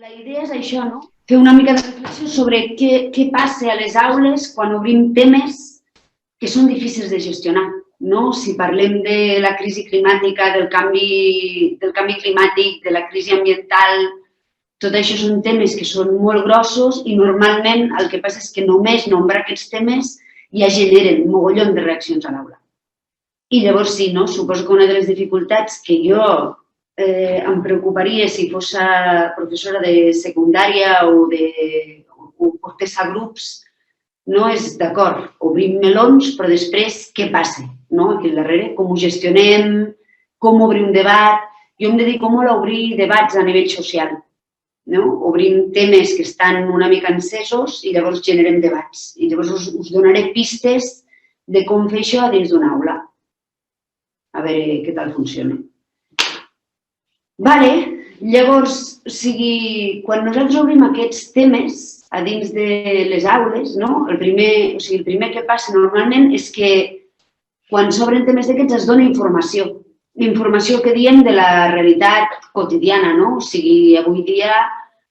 La idea és això, no? Fer una mica de reflexió sobre què passa a les aules quan obrim temes que són difícils de gestionar. No? Si parlem de la crisi climàtica, del canvi climàtic, de la crisi ambiental, tot això són temes que són molt grossos i normalment el que passa és que només nombrar aquests temes ja generen mogollon de reaccions a l'aula. I llavors sí, no? Suposo que una de les dificultats que jo em preocuparia si fos professora de secundària o portés a grups, no és d'acord, obrim melons, però després què passa aquí al darrere? Com ho gestionem? Com obrir un debat? Jo em dedico molt a obrir debats a nivell social. Obrim temes que estan una mica encesos i llavors generem debats. I llavors us donaré pistes de com fer això dins d'una aula. A veure què tal funciona. Llavors, quan nosaltres obrim aquests temes a dins de les aules, el primer que passa normalment és que quan s'obren temes d'aquests es dona informació. Informació que diem de la realitat quotidiana, O sigui, avui dia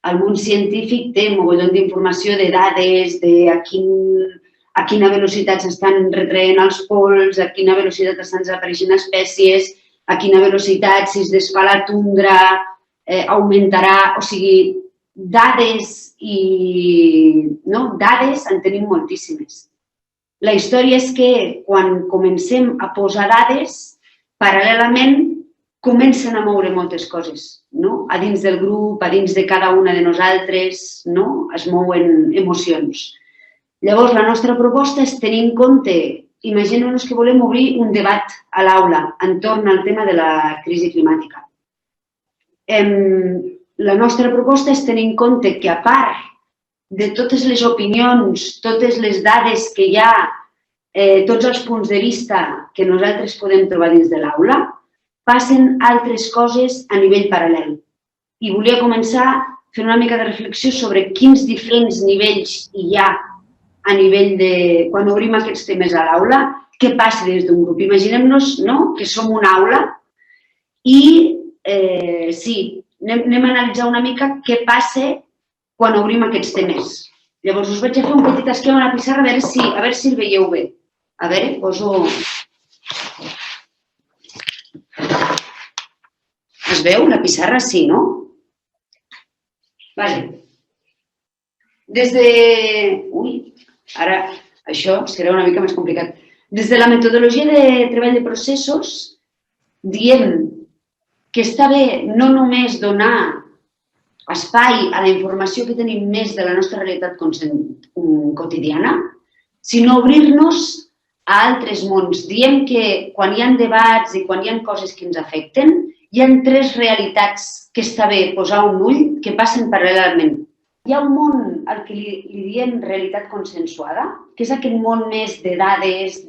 el món científic té mogollon d'informació, de dades, de a quina velocitat s'estan retraient els pols, a quina velocitat estan desapareixent espècies, a quina velocitat, si es desfà la tundra, augmentarà, o sigui, dades en tenim moltíssimes. La història és que quan comencem a posar dades, paral·lelament comencen a moure moltes coses, a dins del grup, a dins de cada una de nosaltres, es mouen emocions. Llavors, la nostra proposta és tenir en compte, imaginem-nos que volem obrir un debat a l'aula entorn al tema de la crisi climàtica. La nostra proposta és tenir en compte que, a part de totes les opinions, totes les dades que hi ha, tots els punts de vista que nosaltres podem trobar dins de l'aula, passen altres coses a nivell paral·lel. I volia començar fent una mica de reflexió sobre quins diferents nivells hi ha a nivell de... Quan obrim aquests temes a l'aula, què passa des d'un grup? Imaginem-nos que som una aula i, sí, anem a analitzar una mica què passa quan obrim aquests temes. Llavors, us vaig a fer un petit esquema a la pissarra a veure si el veieu bé. A veure, poso... Es veu la pissarra? Sí, no? Vale. Des de... Ui, ara això serà una mica més complicat. Des de la metodologia de treball de processos, diem que està bé no només donar espai a la informació que tenim més de la nostra realitat quotidiana, sinó obrir-nos a altres mons. Diem que quan hi ha debats i quan hi ha coses que ens afecten, hi ha tres realitats que està bé posar un ull que passen paral·lelament. Hi ha un món al que li diem realitat consensuada, que és aquest món més de dades,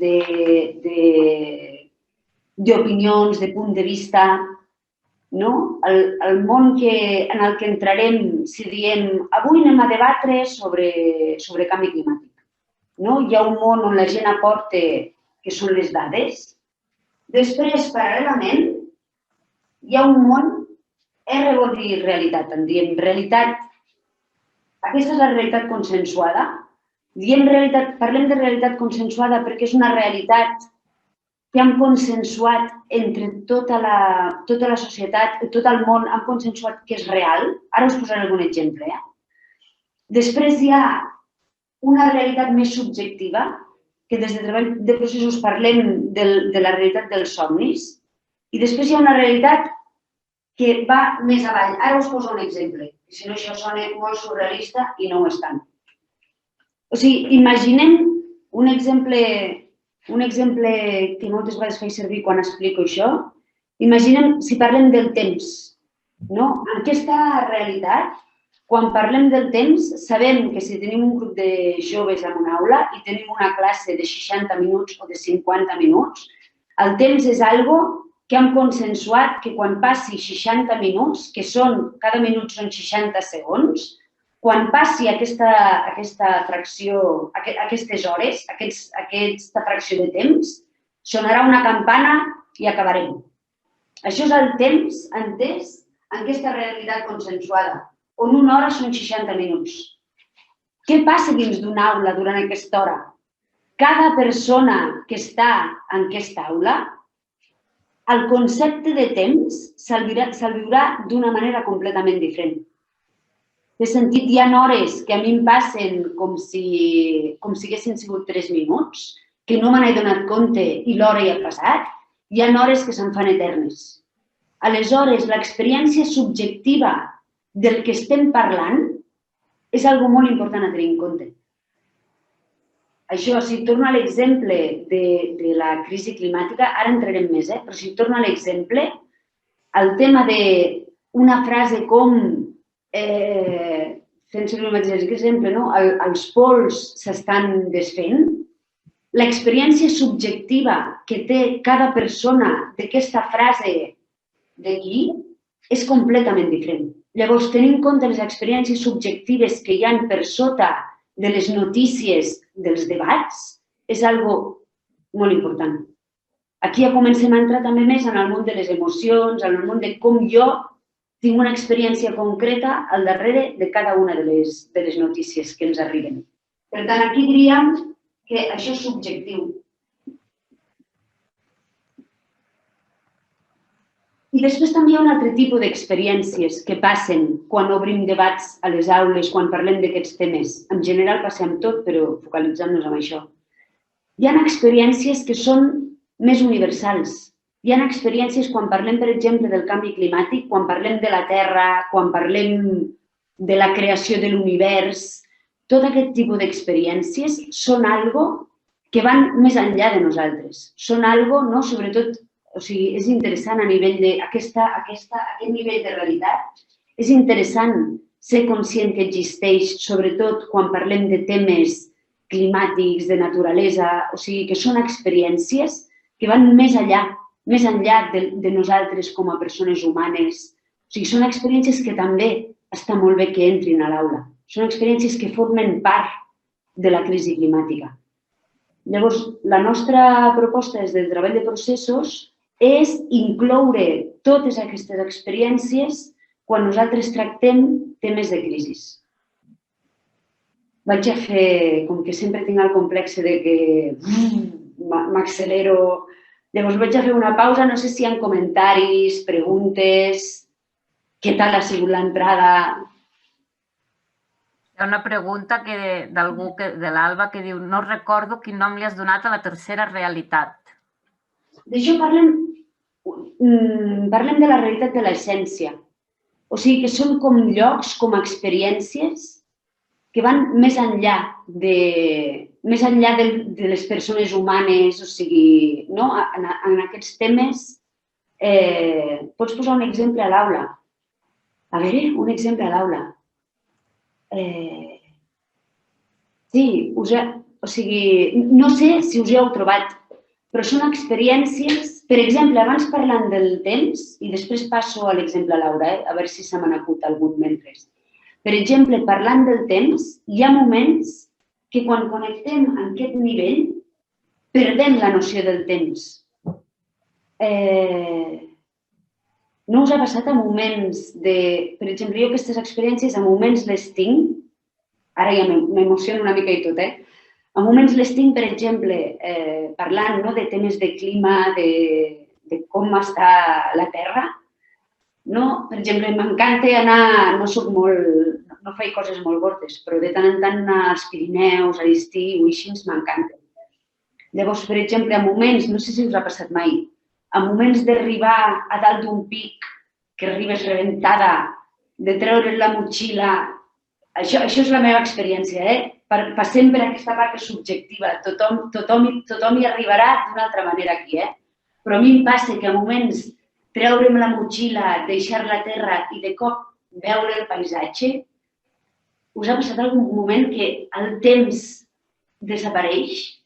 d'opinions, de punt de vista, el món en el que entrarem si diem avui anem a debatre sobre canvi climàtic. Hi ha un món on la gent aporta que són les dades. Després, paral·lelament, hi ha un món, R vol dir realitat, en diem realitat. Aquesta és la realitat consensuada. Parlem de realitat consensuada perquè és una realitat que hem consensuat entre tota la societat, tot el món, hem consensuat que és real. Ara us posaré algun exemple. Després hi ha una realitat més subjectiva, que des de treball de processos parlem de la realitat dels somnis, i després hi ha una realitat que va més avall. Ara us poso un exemple, si no això sona molt surrealista i no ho és tant. O sigui, imaginem un exemple que moltes vegades faig servir quan explico això. Imaginem si parlem del temps. En aquesta realitat, quan parlem del temps, sabem que si tenim un grup de joves en una aula i tenim una classe de 60 minuts o de 50 minuts, el temps és algo que hem consensuat que quan passi 60 minuts, que cada minut són 60 segons, quan passi aquesta fracció, aquestes hores, aquesta fracció de temps, sonarà una campana i acabarem. Això és el temps entès en aquesta realitat consensuada. on una hora són 60 minuts. Què passa dins d'una aula durant aquesta hora? Cada persona que està en aquesta aula, el concepte de temps se'l viurà d'una manera completament diferent. He sentit, hi ha hores que a mi em passen com si haguessin sigut 3 minuts, que no me n'he donat compte i l'hora ja ha passat. Hi ha hores que se'n fan eternes. Aleshores, l'experiència subjectiva del que estem parlant és algo molt important a tenir en compte. Això, si torno a l'exemple de la crisi climàtica, ara entrarem més, però si torno a l'exemple, el tema d'una frase com, fent servir el mateix exemple, els pols s'estan desfent, l'experiència subjectiva que té cada persona d'aquesta frase d'aquí és completament diferent. Llavors, tenint en compte les experiències subjectives que hi ha per sota de les notícies dels debats, és algo molt important. Aquí ja comencem a entrar també més en el món de les emocions, en el món de com jo tinc una experiència concreta al darrere de cada una de les notícies que ens arriben. Per tant, aquí diríem que això és subjectiu. I després també hi ha un altre tipus d'experiències que passen quan obrim debats a les aules, quan parlem d'aquests temes. En general passem tot, però focalitzant-nos en això. Hi ha experiències que són més universals. Hi ha experiències quan parlem, per exemple, del canvi climàtic, quan parlem de la Terra, quan parlem de la creació de l'univers. Tot aquest tipus d'experiències són algo que van més enllà de nosaltres. Són algo, sobretot, o sigui, és interessant a nivell d'aquest nivell de realitat. És interessant ser conscient que existeix, sobretot quan parlem de temes climàtics, de naturalesa, o sigui, que són experiències que van més enllà de nosaltres com a persones humanes. O sigui, són experiències que també està molt bé que entrin a l'aula. Són experiències que formen part de la crisi climàtica. Llavors, la nostra proposta des del treball de processos és incloure totes aquestes experiències quan nosaltres tractem temes de crisi. Vaig a fer, com que sempre tinc el complex de que m'accelero, llavors vaig a fer una pausa, no sé si hi ha comentaris, preguntes, què tal ha sigut l'entrada. Hi ha una pregunta d'algú de l'Alba que diu no recordo quin nom li has donat a la tercera realitat. D'això parlem de la realitat de l'essència. O sigui que són com llocs, com experiències que van més enllà de les persones humanes, o sigui, en aquests temes. Pots posar un exemple a l'aula? A veure, un exemple a l'aula. Sí, o sigui, no sé si us hi heu trobat, però són experiències. Per exemple, abans parlant del temps, i després passo a l'exemple a Laura, a veure si se me n'acut algun mentre. Per exemple, parlant del temps, hi ha moments que quan connectem en aquest nivell perdem la noció del temps. No us ha passat a moments de... Per exemple, jo aquestes experiències a moments les tinc, ara ja m'emociono una mica i tot, a moments les tinc, per exemple, parlant de temes de clima, de com està la Terra. Per exemple, m'encanta anar, no faig coses molt gordes, però de tant en tant anar als Pirineus, a l'estiu i així m'encanta. Llavors, per exemple, a moments, no sé si us ha passat mai, a moments d'arribar a dalt d'un pic, que arribes rebentada, de treure's la motxilla, això és la meva experiència, Passem per aquesta part subjectiva, tothom hi arribarà d'una altra manera aquí, però a mi em passa que a moments treure'm la motxilla, deixar la terra i de cop veure el paisatge, us ha passat algun moment que el temps desapareix?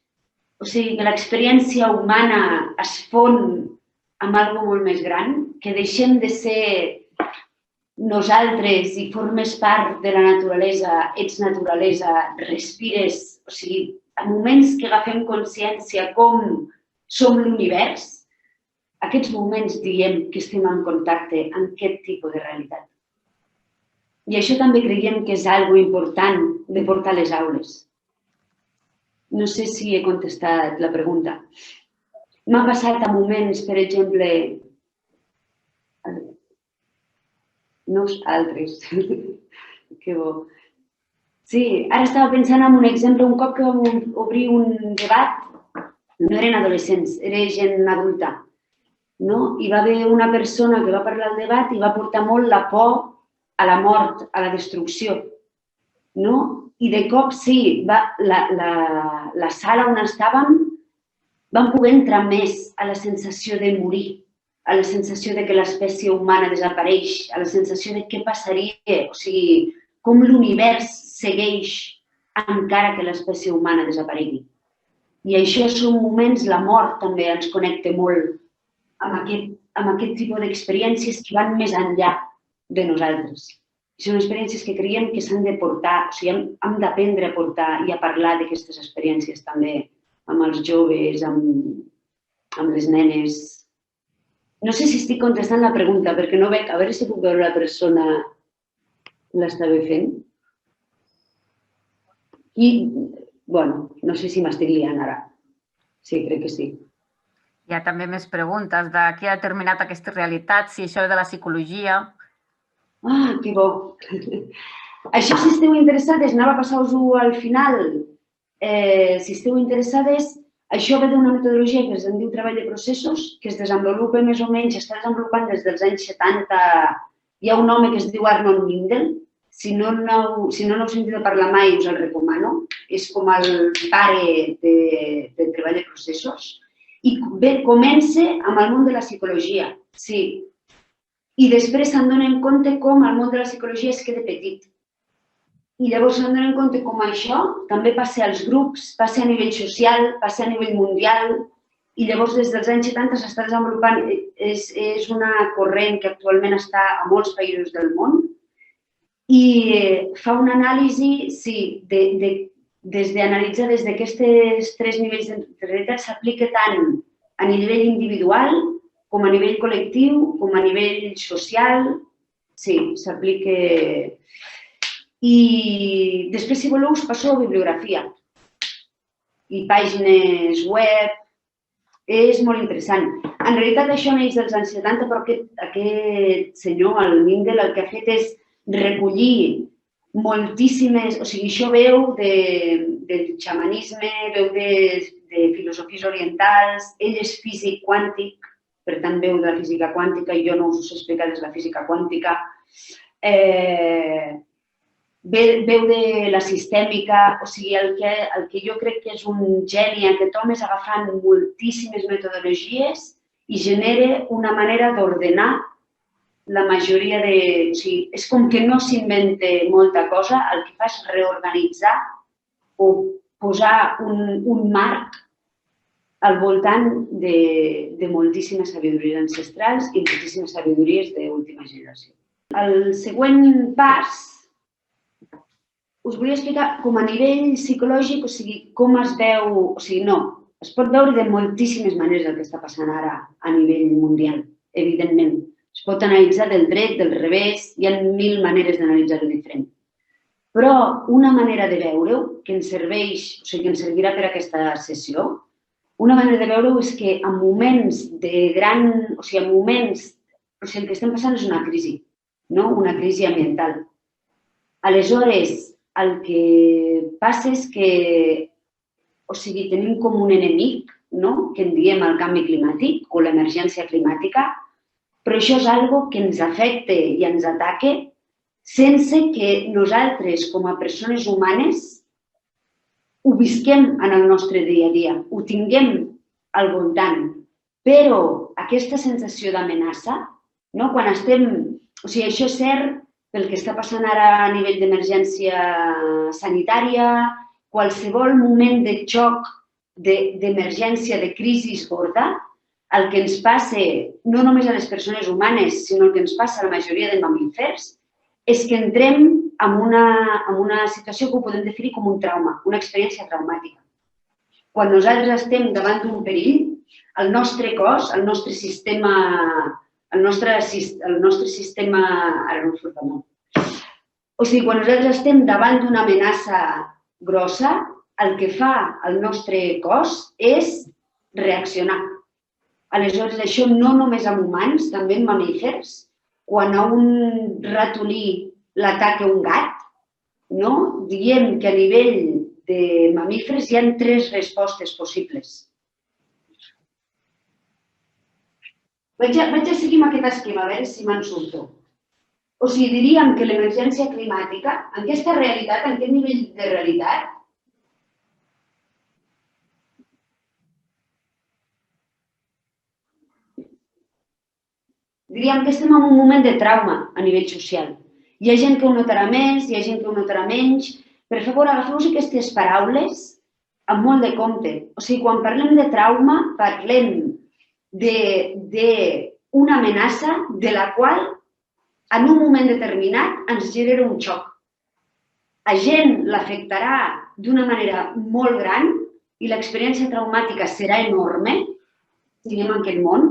O sigui, que l'experiència humana es fon amb alguna cosa molt més gran, que deixem de ser nosaltres i formes part de la naturalesa, ets naturalesa, respires, o sigui, a moments que agafem consciència com som l'univers, aquests moments diem que estem en contacte amb aquest tipus de realitat. I això també creiem que és algo important de portar a les aules. No sé si he contestat la pregunta. M'ha passat a moments, per exemple, no altres, que bo. Sí, ara estava pensant en un exemple, un cop que vam obrir un debat, no eren adolescents, era gent adulta, no? Hi va haver una persona que va parlar al debat i va portar molt la por a la mort, a la destrucció, no? I de cop, sí, la sala on estàvem vam poder entrar més a la sensació de morir, a la sensació de que l'espècie humana desapareix, a la sensació de què passaria, o sigui, com l'univers segueix encara que l'espècie humana desaparegui. I això són moments, la mort també ens connecta molt amb aquest tipus d'experiències que van més enllà de nosaltres. Són experiències que creiem que s'han de portar, o sigui, hem d'aprendre a portar i a parlar d'aquestes experiències també amb els joves, amb les nenes. No sé si estic contestant la pregunta, perquè no veig, a veure si puc veure la persona que l'estava fent. I, bueno, no sé si m'estic liant ara. Sí, crec que sí. Hi ha també més preguntes de qui ha determinat aquesta realitat, si això és de la psicologia. Ah, que bo. Això, si esteu interessades, anava a passar-vos-ho al final. Si esteu interessades, això ve d'una metodologia que es diu treball de processos, que es desenvolupa més o menys, està desenvolupant des dels anys 70. Hi ha un home que es diu Arnold Mindel. Si no n'heu sentit parlar mai, us el recomano. És com el pare del treball de processos. I comença amb el món de la psicologia, sí. I després se'n donen compte com el món de la psicologia es queda petit. I llavors se'n donen compte com això també passa als grups, passa a nivell social, passa a nivell mundial. I llavors des dels anys 70 s'està desenvolupant, és una corrent que actualment està a molts països del món. I fa una anàlisi, sí, d'analitzar des d'aquests tres nivells de realitat s'aplica tant a nivell individual com a nivell col·lectiu, com a nivell social. Sí, s'aplica. I després, si voleu, us passo bibliografia i pàgines web. És molt interessant. En realitat, això neix dels anys 70, però aquest senyor, el Mindel, el que ha fet és recollir moltíssimes... O sigui, això veu del xamanisme, veu de filosofies orientals, ell és físic quàntic, per tant veu de la física quàntica i jo no us ho sé explicar des de la física quàntica. Veu de la sistèmica, o sigui, el que jo crec que és un geni aquest home és agafant moltíssimes metodologies i genera una manera d'ordenar la majoria de... O sigui, és com que no s'inventa molta cosa, el que fa és reorganitzar o posar un marc al voltant de moltíssimes sabidories ancestrals i moltíssimes sabidories d'última generació. El següent pas us volia explicar com a nivell psicològic, o sigui, com es veu... O sigui, no, es pot veure de moltíssimes maneres el que està passant ara a nivell mundial, evidentment. Es pot analitzar del dret, del revés, hi ha 1000 maneres d'analitzar-ho diferent. Però una manera de veure-ho, que ens serveix, o sigui, que ens servirà per a aquesta sessió, una manera de veure-ho és que en moments de gran... O sigui, en moments... O sigui, el que estem passant és una crisi, no? Una crisi ambiental. Aleshores, el que passa és que, o sigui, tenim com un enemic, no? Que en diem el canvi climàtic o l'emergència climàtica, però això és una que ens afecta i ens ataca sense que nosaltres, com a persones humanes, ho visquem en el nostre dia a dia, ho tinguem al voltant. Però aquesta sensació d'amenaça, no? Quan estem... O sigui, això és cert pel que està passant ara a nivell d'emergència sanitària, qualsevol moment de xoc, d'emergència, de crisi gorda, el que ens passa, no només a les persones humanes, sinó el que ens passa a la majoria de mamífers, és que entrem en una situació que ho podem definir com un trauma, una experiència traumàtica. Quan nosaltres estem davant d'un perill, el nostre cos, el nostre sistema... Ara no em surt el nom. O sigui, quan nosaltres estem davant d'una amenaça grossa, el que fa el nostre cos és reaccionar. Aleshores, això no només en humans, també en mamífers. Quan a un ratolí l'ataca un gat, diem que a nivell de mamífers hi ha 3 respostes possibles. Vaig a seguir amb aquest esquema, a veure si me'n surto. O sigui, diríem que l'emergència climàtica, en aquesta realitat, en aquest nivell de realitat, diríem que estem en un moment de trauma a nivell social. Hi ha gent que ho notarà més, hi ha gent que ho notarà menys. Per favor, agafeu-vos aquestes paraules amb molt de compte. O sigui, quan parlem de trauma, parlem d'una amenaça de la qual en un moment determinat ens genera un xoc. A gent l'afectarà d'una manera molt gran i l'experiència traumàtica serà enorme, siguem en aquest món.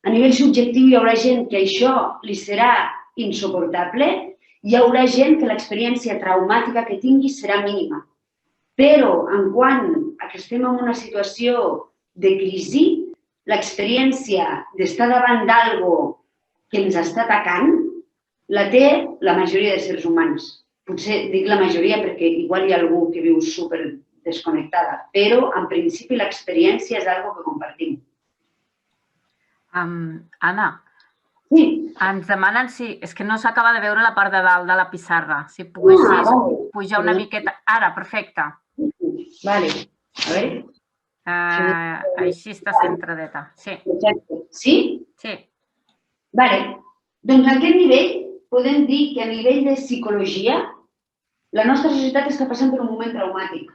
A nivell subjectiu hi haurà gent que això li serà insuportable, hi haurà gent que l'experiència traumàtica que tingui serà mínima. Però, en quant a que estem en una situació de crisi, l'experiència d'estar davant d'algo que ens està atacant la té la majoria de seres humans. Potser dic la majoria perquè igual hi ha algú que viu super desconnectada, però en principi l'experiència és algo que compartim. Anna, sí. Ens demanen si... És que no s'acaba de veure la part de dalt de la pissarra. Si poguessis pujar una miqueta... Ara, perfecte. Vale, a veure. Així està centradeta. Sí. Sí? Sí. Vale. Doncs a aquest nivell podem dir que a nivell de psicologia la nostra societat està passant per un moment traumàtic.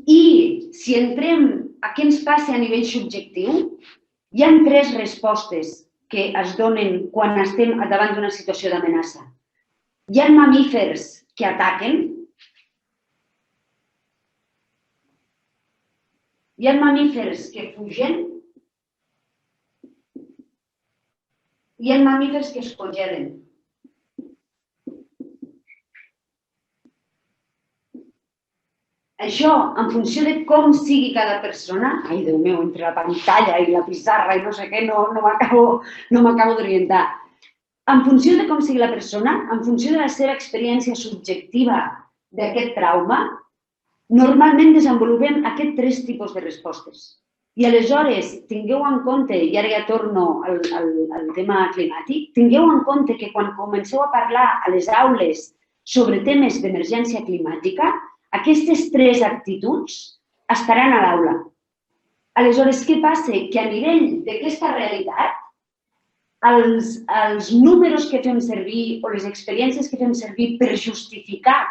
I si entrem a què ens passa a nivell subjectiu, hi ha 3 respostes que es donen quan estem davant d'una situació d'amenaça. Hi ha mamífers que ataquen, hi ha mamífers que fugen, hi ha mamífers que es congelen. Això, en funció de com sigui cada persona, ai, Déu meu, entre la pantalla i la pissarra i no sé què, no m'acabo d'orientar. En funció de com sigui la persona, en funció de la seva experiència subjectiva d'aquest trauma, normalment desenvolupem aquests 3 tipus de respostes. I aleshores, tingueu en compte, i ara ja torno al tema climàtic, tingueu en compte que quan comenceu a parlar a les aules sobre temes d'emergència climàtica, aquestes 3 actituds estaran a l'aula. Aleshores, què passa? Que a nivell d'aquesta realitat, els números que fem servir o les experiències que fem servir per justificar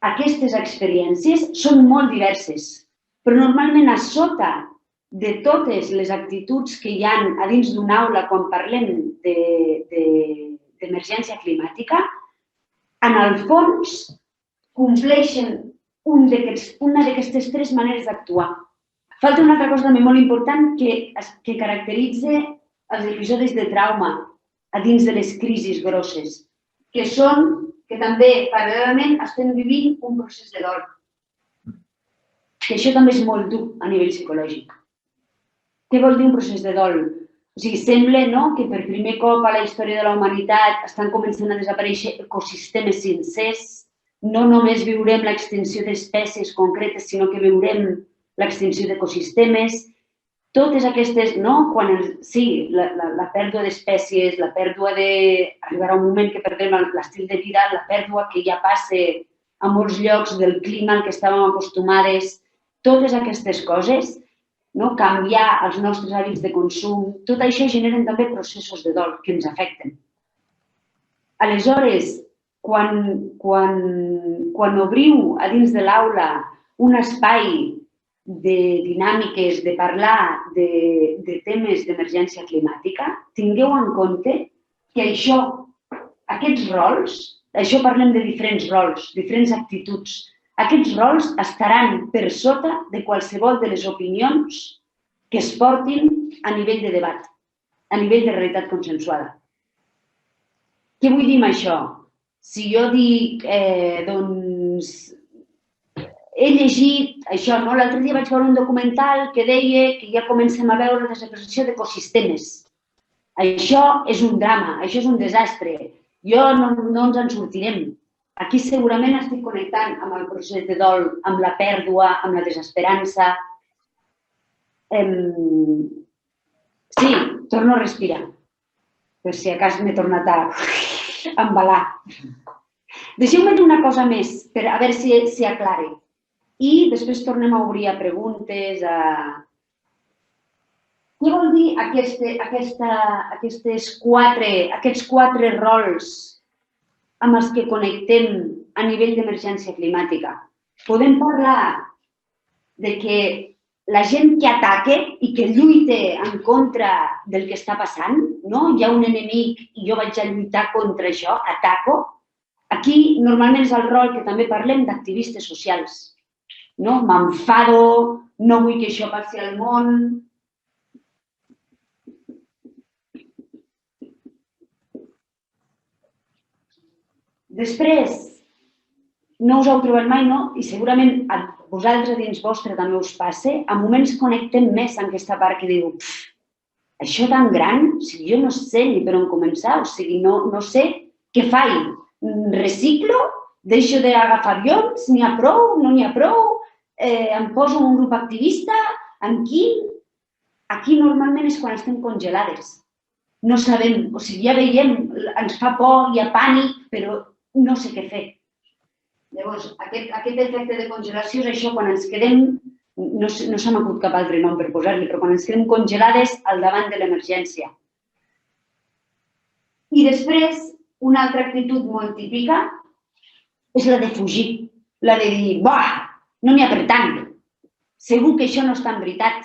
aquestes experiències són molt diverses. Però normalment a sota de totes les actituds que hi ha a dins d'una aula quan parlem d'emergència climàtica, en el fons compleixen una d'aquestes 3 maneres d'actuar. Falta una altra cosa també molt important que caracteritza els episodis de trauma a dins de les crisis grosses, que són que també paral·lelament estem vivint un procés de dol. Que això també és molt dur a nivell psicològic. Què vol dir un procés de dol? O sigui, sembla que per primer cop a la història de la humanitat estan començant a desaparèixer ecosistemes sencers. No només viurem l'extinció d'espècies concretes, sinó que viurem l'extinció d'ecosistemes. Totes aquestes, sí, la pèrdua d'espècies, la pèrdua de... Arribarà un moment que perdrem l'estil de vida, la pèrdua que ja passa a molts llocs del clima al que estàvem acostumades. Totes aquestes coses, canviar els nostres hàbits de consum, tot això generen també processos de dol que ens afecten. Aleshores, quan obriu a dins de l'aula un espai de dinàmiques, de parlar de temes d'emergència climàtica, tingueu en compte que aquests rols, això parlem de diferents rols, diferents actituds, aquests rols estaran per sota de qualsevol de les opinions que es portin a nivell de debat, a nivell de realitat consensuada. Què vull dir amb això? Si jo dic, doncs, he llegit això, no? L'altre dia vaig veure un documental que deia que ja comencem a veure desaparició d'ecosistemes. Això és un drama, això és un desastre. No ens en sortirem. Aquí segurament estic connectant amb el procés de dol, amb la pèrdua, amb la desesperança. Sí, torno a respirar, per si a cas m'he tornat a embalar. Deixeu-me dir una cosa més, per a veure si aclare. I després tornem a obrir a preguntes, Què vol dir aquests quatre rols amb els que connectem a nivell d'emergència climàtica? Podem parlar de que la gent que ataca i que lluita en contra del que està passant, no? Hi ha un enemic i jo vaig a lluitar contra això, ataco. Aquí normalment és el rol que també parlem d'activistes socials. M'enfado, no vull que això passi al món. Després, no us heu trobat mai, no? I segurament a vosaltres dins vostre també us passa, a moments connectem més amb aquesta part que diu això tan gran, o sigui, jo no sé ni per on començar, o sigui, no sé què faig. Reciclo, deixo d'agafar avions, n'hi ha prou, no n'hi ha prou, em poso en un grup activista, en quin? Aquí normalment és quan estem congelades. No sabem, o sigui, ja veiem, ens fa por, hi ha pànic, però no sé què fer. Llavors, aquest efecte de congelació és això, quan ens quedem, no se m'acut cap altre nom per posar-li, però quan ens quedem congelades al davant de l'emergència. I després, una altra actitud molt típica és la de fugir, la de dir, buah, no n'hi ha per tant, segur que això no està en veritat,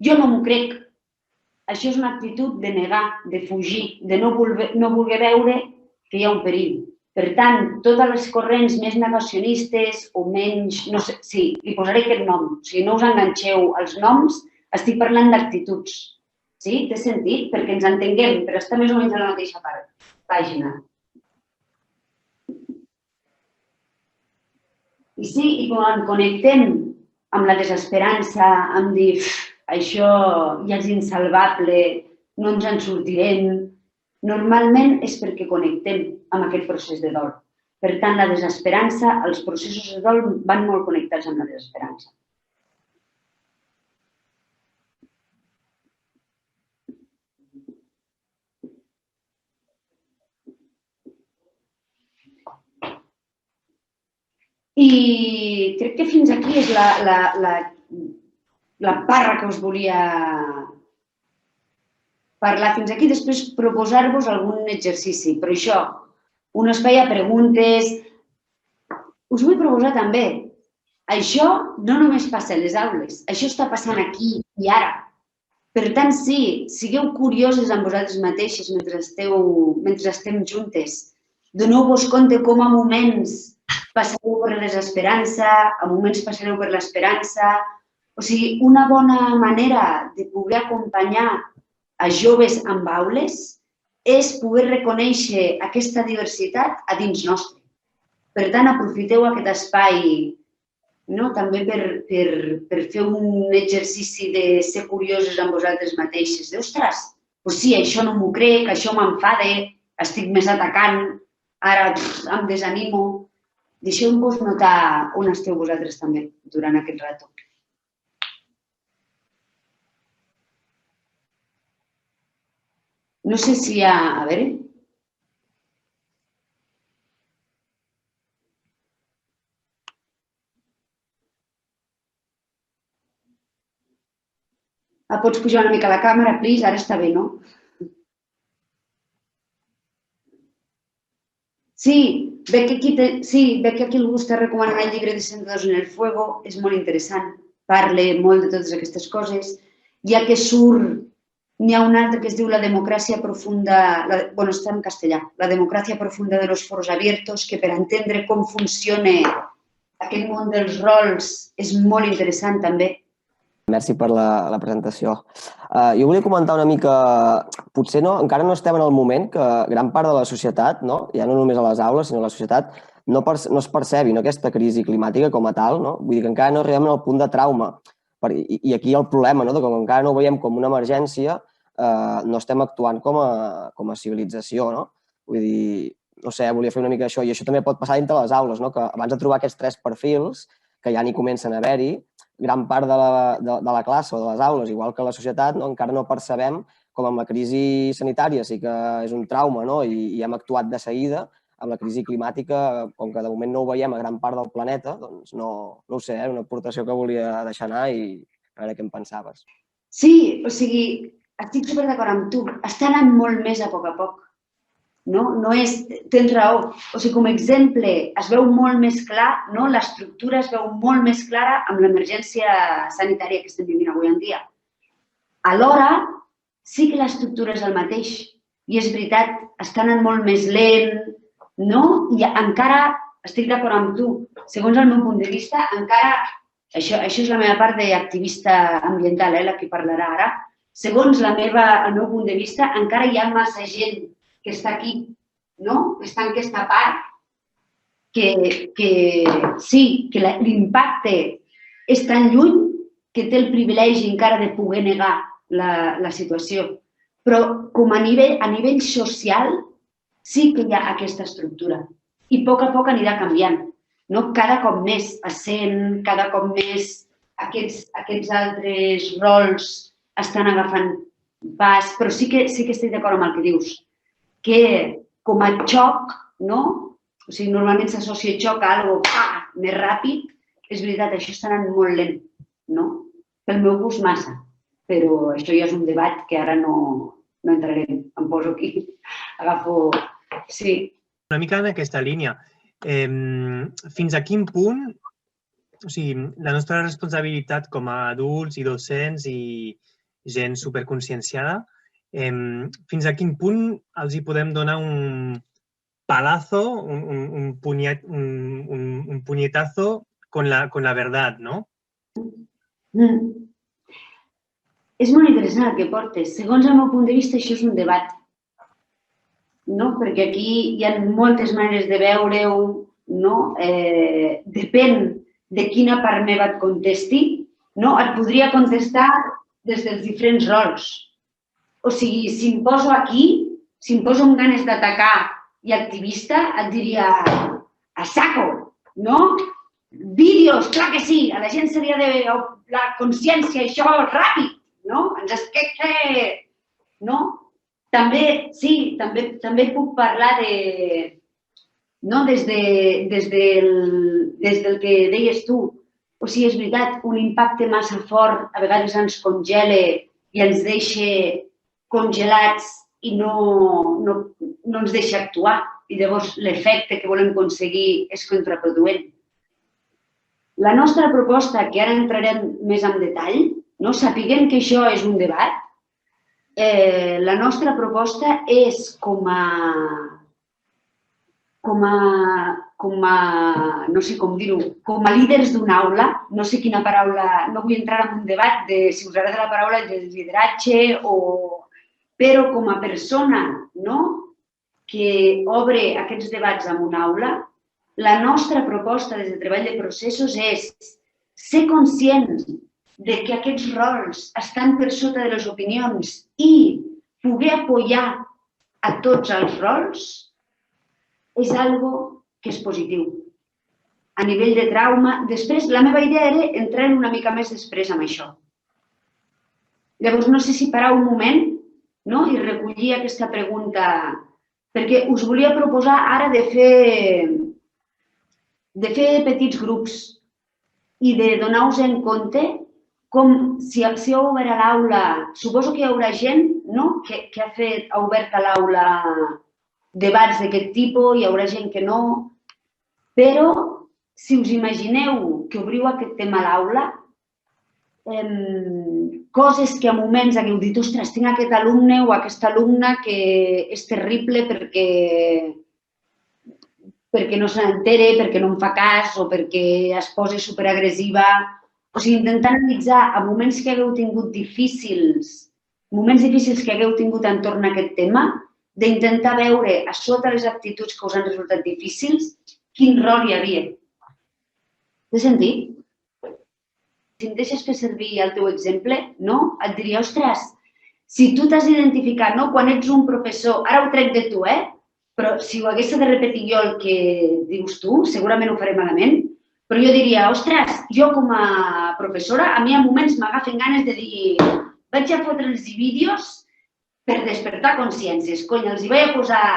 jo no m'ho crec. Això és una actitud de negar, de fugir, de no voler veure que hi ha un perill. Per tant, totes les corrents més negacionistes o menys, no sé, sí, li posaré aquest nom. Si no us enganxeu als noms, estic parlant d'actituds. Sí? Té sentit? Perquè ens entenguem, però està més o menys a la mateixa pàgina. I sí, i quan connectem amb la desesperança, amb dir això ja és insalvable, no ens en sortirem, normalment és perquè connectem amb aquest procés de dol. Per tant, la desesperança, els processos de dol van molt connectats amb la desesperança. I crec que fins aquí és la part que us volia parlar fins aquí, després proposar-vos algun exercici. Però això, un espai a preguntes. Us vull proposar també, això no només passa a les aules, això està passant aquí i ara. Per tant, sí, sigueu curioses amb vosaltres mateixes mentre estem juntes. Doneu-vos compte com a moments passareu per la desesperança, a moments passareu per l'esperança. O sigui, una bona manera de poder acompanyar a joves amb aules és poder reconèixer aquesta diversitat a dins nostre. Per tant, aprofiteu aquest espai també per fer un exercici de ser curioses amb vosaltres mateixes. Ostres, doncs sí, això no m'ho crec, això m'enfada, estic més atacant, ara em desanimo. Deixeu-vos notar on esteu vosaltres també durant aquest rato. No sé si hi ha... A veure... Pots pujar una mica la càmera, please? Ara està bé, no? Sí, veig que aquí algú està recomanant el llibre de Sentados en el Fuego, és molt interessant, parla molt de totes aquestes coses, ja que surt, n'hi ha un altre que es diu La democràcia profunda, bueno, està en castellà, La democràcia profunda de los foros abiertos, que per entendre com funciona aquest món dels rols és molt interessant també. Merci per la presentació. Jo volia comentar una mica, potser encara no estem en el moment que gran part de la societat, ja no només a les aules, sinó a la societat, no es percebi aquesta crisi climàtica com a tal. Vull dir que encara no arribem al punt de trauma. I aquí hi ha el problema, que com encara no ho veiem com una emergència, no estem actuant com a civilització. Vull dir, no sé, volia fer una mica això. I això també pot passar dintre les aules, que abans de trobar aquests 3 perfils, que ja n'hi comencen a haver-hi, gran part de la classe o de les aules, igual que la societat, encara no percebem com amb la crisi sanitària sí que és un trauma i hem actuat de seguida. Amb la crisi climàtica, com que de moment no ho veiem a gran part del planeta, doncs no ho sé, una aportació que volia deixar anar i a veure què en pensaves. Sí, o sigui, estic super d'acord amb tu. Està anant molt més a poc. No és... Tens raó. O sigui, com a exemple, es veu molt més clar, l'estructura es veu molt més clara amb l'emergència sanitària que estem vivint avui en dia. Alhora, sí que l'estructura és el mateix. I és veritat, està anant molt més lent, i encara estic d'acord amb tu. Segons el meu punt de vista, encara... Això és la meva part d'activista ambiental, la que parlarà ara. Segons el meu punt de vista, encara hi ha massa gent que està aquí, que està en aquesta part, que sí, que l'impacte és tan lluny que té el privilegi encara de poder negar la situació. Però com a nivell social sí que hi ha aquesta estructura i a poc anirà canviant. Cada cop més essent, cada cop més aquests altres rols estan agafant pas, però sí que estic d'acord amb el que dius, que com a xoc, o sigui, normalment s'associa xoc a alguna més ràpid, és veritat, això està anant molt lent, pel meu gust massa, però això ja és un debat que ara no entrarem, em poso aquí, agafo... Sí. Una mica en aquesta línia, fins a quin punt, o sigui, la nostra responsabilitat com a adults i docents i gent superconscienciada, fins a quin punt els hi podem donar un palazo, un puñetazo con la verdad, no? És molt interessant el que portes. Segons el meu punt de vista, això és un debat. Perquè aquí hi ha moltes maneres de veure-ho, depèn de quina part meva et contesti, et podria contestar des dels diferents rols. O sigui, si em poso aquí, si em poso amb ganes d'atacar i activista, et diria a saco, Vídeos, clar que sí, a la gent se li ha de... La consciència, això, ràpid, ens esqueca, També, sí, també puc parlar des del que deies tu. O sigui, és veritat, un impacte massa fort a vegades ens congela i ens deixa congelats i no ens deixa actuar. I llavors l'efecte que volem aconseguir és contraproduent. La nostra proposta, que ara entrarem més en detall, sapiguem que això és un debat, la nostra proposta és com a, no sé com dir-ho, com a líders d'una aula, no sé quina paraula, no vull entrar en un debat de si us agrada la paraula de lideratge, però com a persona que obre aquests debats en una aula, la nostra proposta des de treball de processos és ser conscients de que aquests rols estan per sota de les opinions i poder apoyar a tots els rols és algo que és positiu. A nivell de trauma, després la meva idea era entrar una mica més després amb això. Llavors, no sé si parar un moment i recollir aquesta pregunta, perquè us volia proposar ara de fer petits grups i de donar-vos en compte com si heu obert a l'aula, suposo que hi haurà gent que ha obert a l'aula debats d'aquest tipus, hi haurà gent que no, però si us imagineu que obriu aquest tema a l'aula, coses que a moments hagueu dit, ostres, tinc aquest alumne o aquesta alumna que és terrible perquè no se n'entere, perquè no em fa cas o perquè es posa superagressiva O sigui, intentar analitzar a moments que hagueu tingut difícils, que hagueu tingut entorn a aquest tema, d'intentar veure a sota les actituds que us han resultat difícils, quin rol hi havia. Té sentit? Si em deixes fer servir el teu exemple, no? Et diria, ostres, si tu t'has d'identificar, no? Quan ets un professor, ara ho trec de tu, però si ho hagués de repetir jo el que dius tu, segurament ho faré malament, però jo diria, ostres, jo com a professora, a mi a moments m'agafen ganes de dir vaig a fotre'ls vídeos per despertar consciències. Cony, els hi vaig a posar.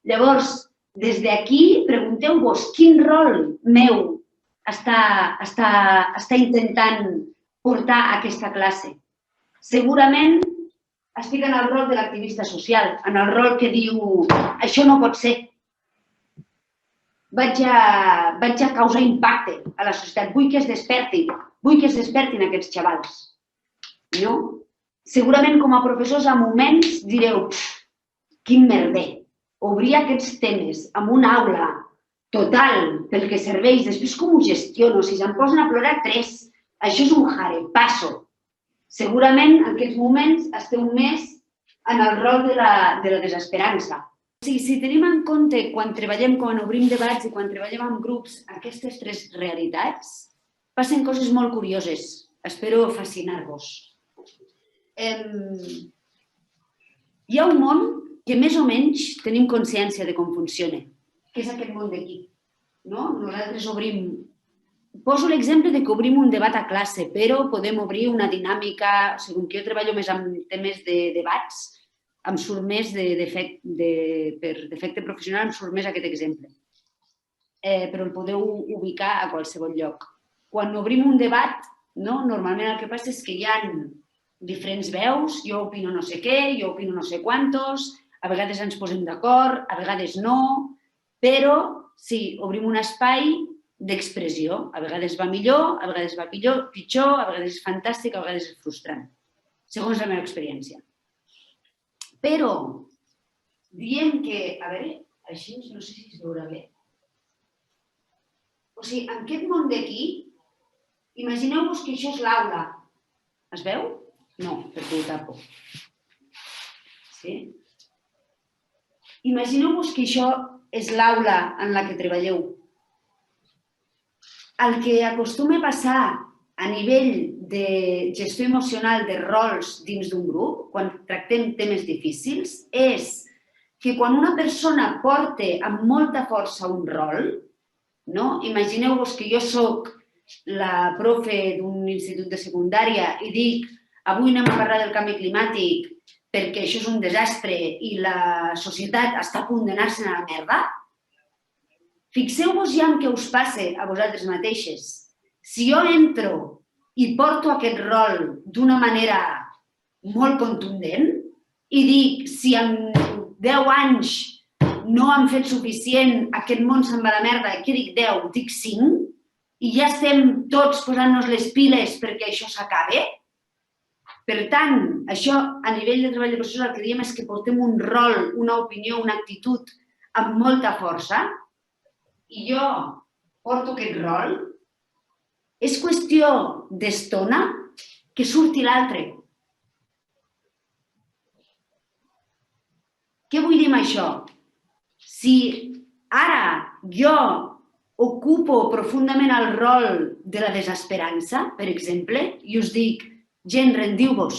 Llavors, des d'aquí, pregunteu-vos quin rol meu està intentant portar a aquesta classe. Segurament estic en el rol de l'activista social, en el rol que diu això no pot ser. Vaig a causar impacte a la societat. Vull que es despertin aquests xavals. No? Segurament com a professors a moments direu quin merder. Obrir aquests temes en una aula total pel que serveix, després com ho gestiono, si se'm posen a plorar 3, això és un jare, passo. Segurament en aquests moments esteu més en el rol de la desesperança. Si tenim en compte quan treballem, quan obrim debats i quan treballem en grups aquestes 3 realitats, passen coses molt curioses. Espero fascinar-vos. Hi ha un món que més o menys tenim consciència de com funciona, que és aquest món d'aquí. Nosaltres obrim... Poso l'exemple de que obrim un debat a classe, però podem obrir una dinàmica... Segons que jo treballo més en temes de debats, em surt més per defecte professional, em surt més aquest exemple. Però el podeu ubicar a qualsevol lloc. Quan obrim un debat, normalment el que passa és que hi ha diferents veus, jo opino no sé què, jo opino no sé quantos, a vegades ens posem d'acord, a vegades no, però sí, obrim un espai d'expressió. A vegades va millor, a vegades va pitjor, a vegades és fantàstic, a vegades és frustrant, segons la meva experiència. Però diem que, a veure, així no sé si es veurà bé. O sigui, en aquest món d'aquí, imagineu-vos que això és l'aula. Es veu? No, perquè ho tapo. Sí? Imagineu-vos que això és l'aula en la que treballeu. El que acostuma a passar a nivell de gestió emocional de rols dins d'un grup, quan tractem temes difícils, és que quan una persona porta amb molta força un rol, imagineu-vos que jo soc la profe d'un institut de secundària i dic avui anem a parlar del canvi climàtic perquè això és un desastre i la societat està a punt d'anar-se'n a la merda, fixeu-vos ja en què us passa a vosaltres mateixes. Si jo entro i porto aquest rol d'una manera molt contundent i dic si en 10 anys no han fet suficient, aquest món se'n va a la merda, què dic 10? Dic 5? I ja estem tots posant-nos les piles perquè això s'acabi? Per tant, això a nivell de treball de professors el que diem és que portem un rol, una opinió, una actitud amb molta força i jo porto aquest rol, és qüestió d'estona que surti l'altre. Què vull dir amb això? Si ara jo ocupo profundament el rol de la desesperança, per exemple, i us dic gent, rendiu-vos.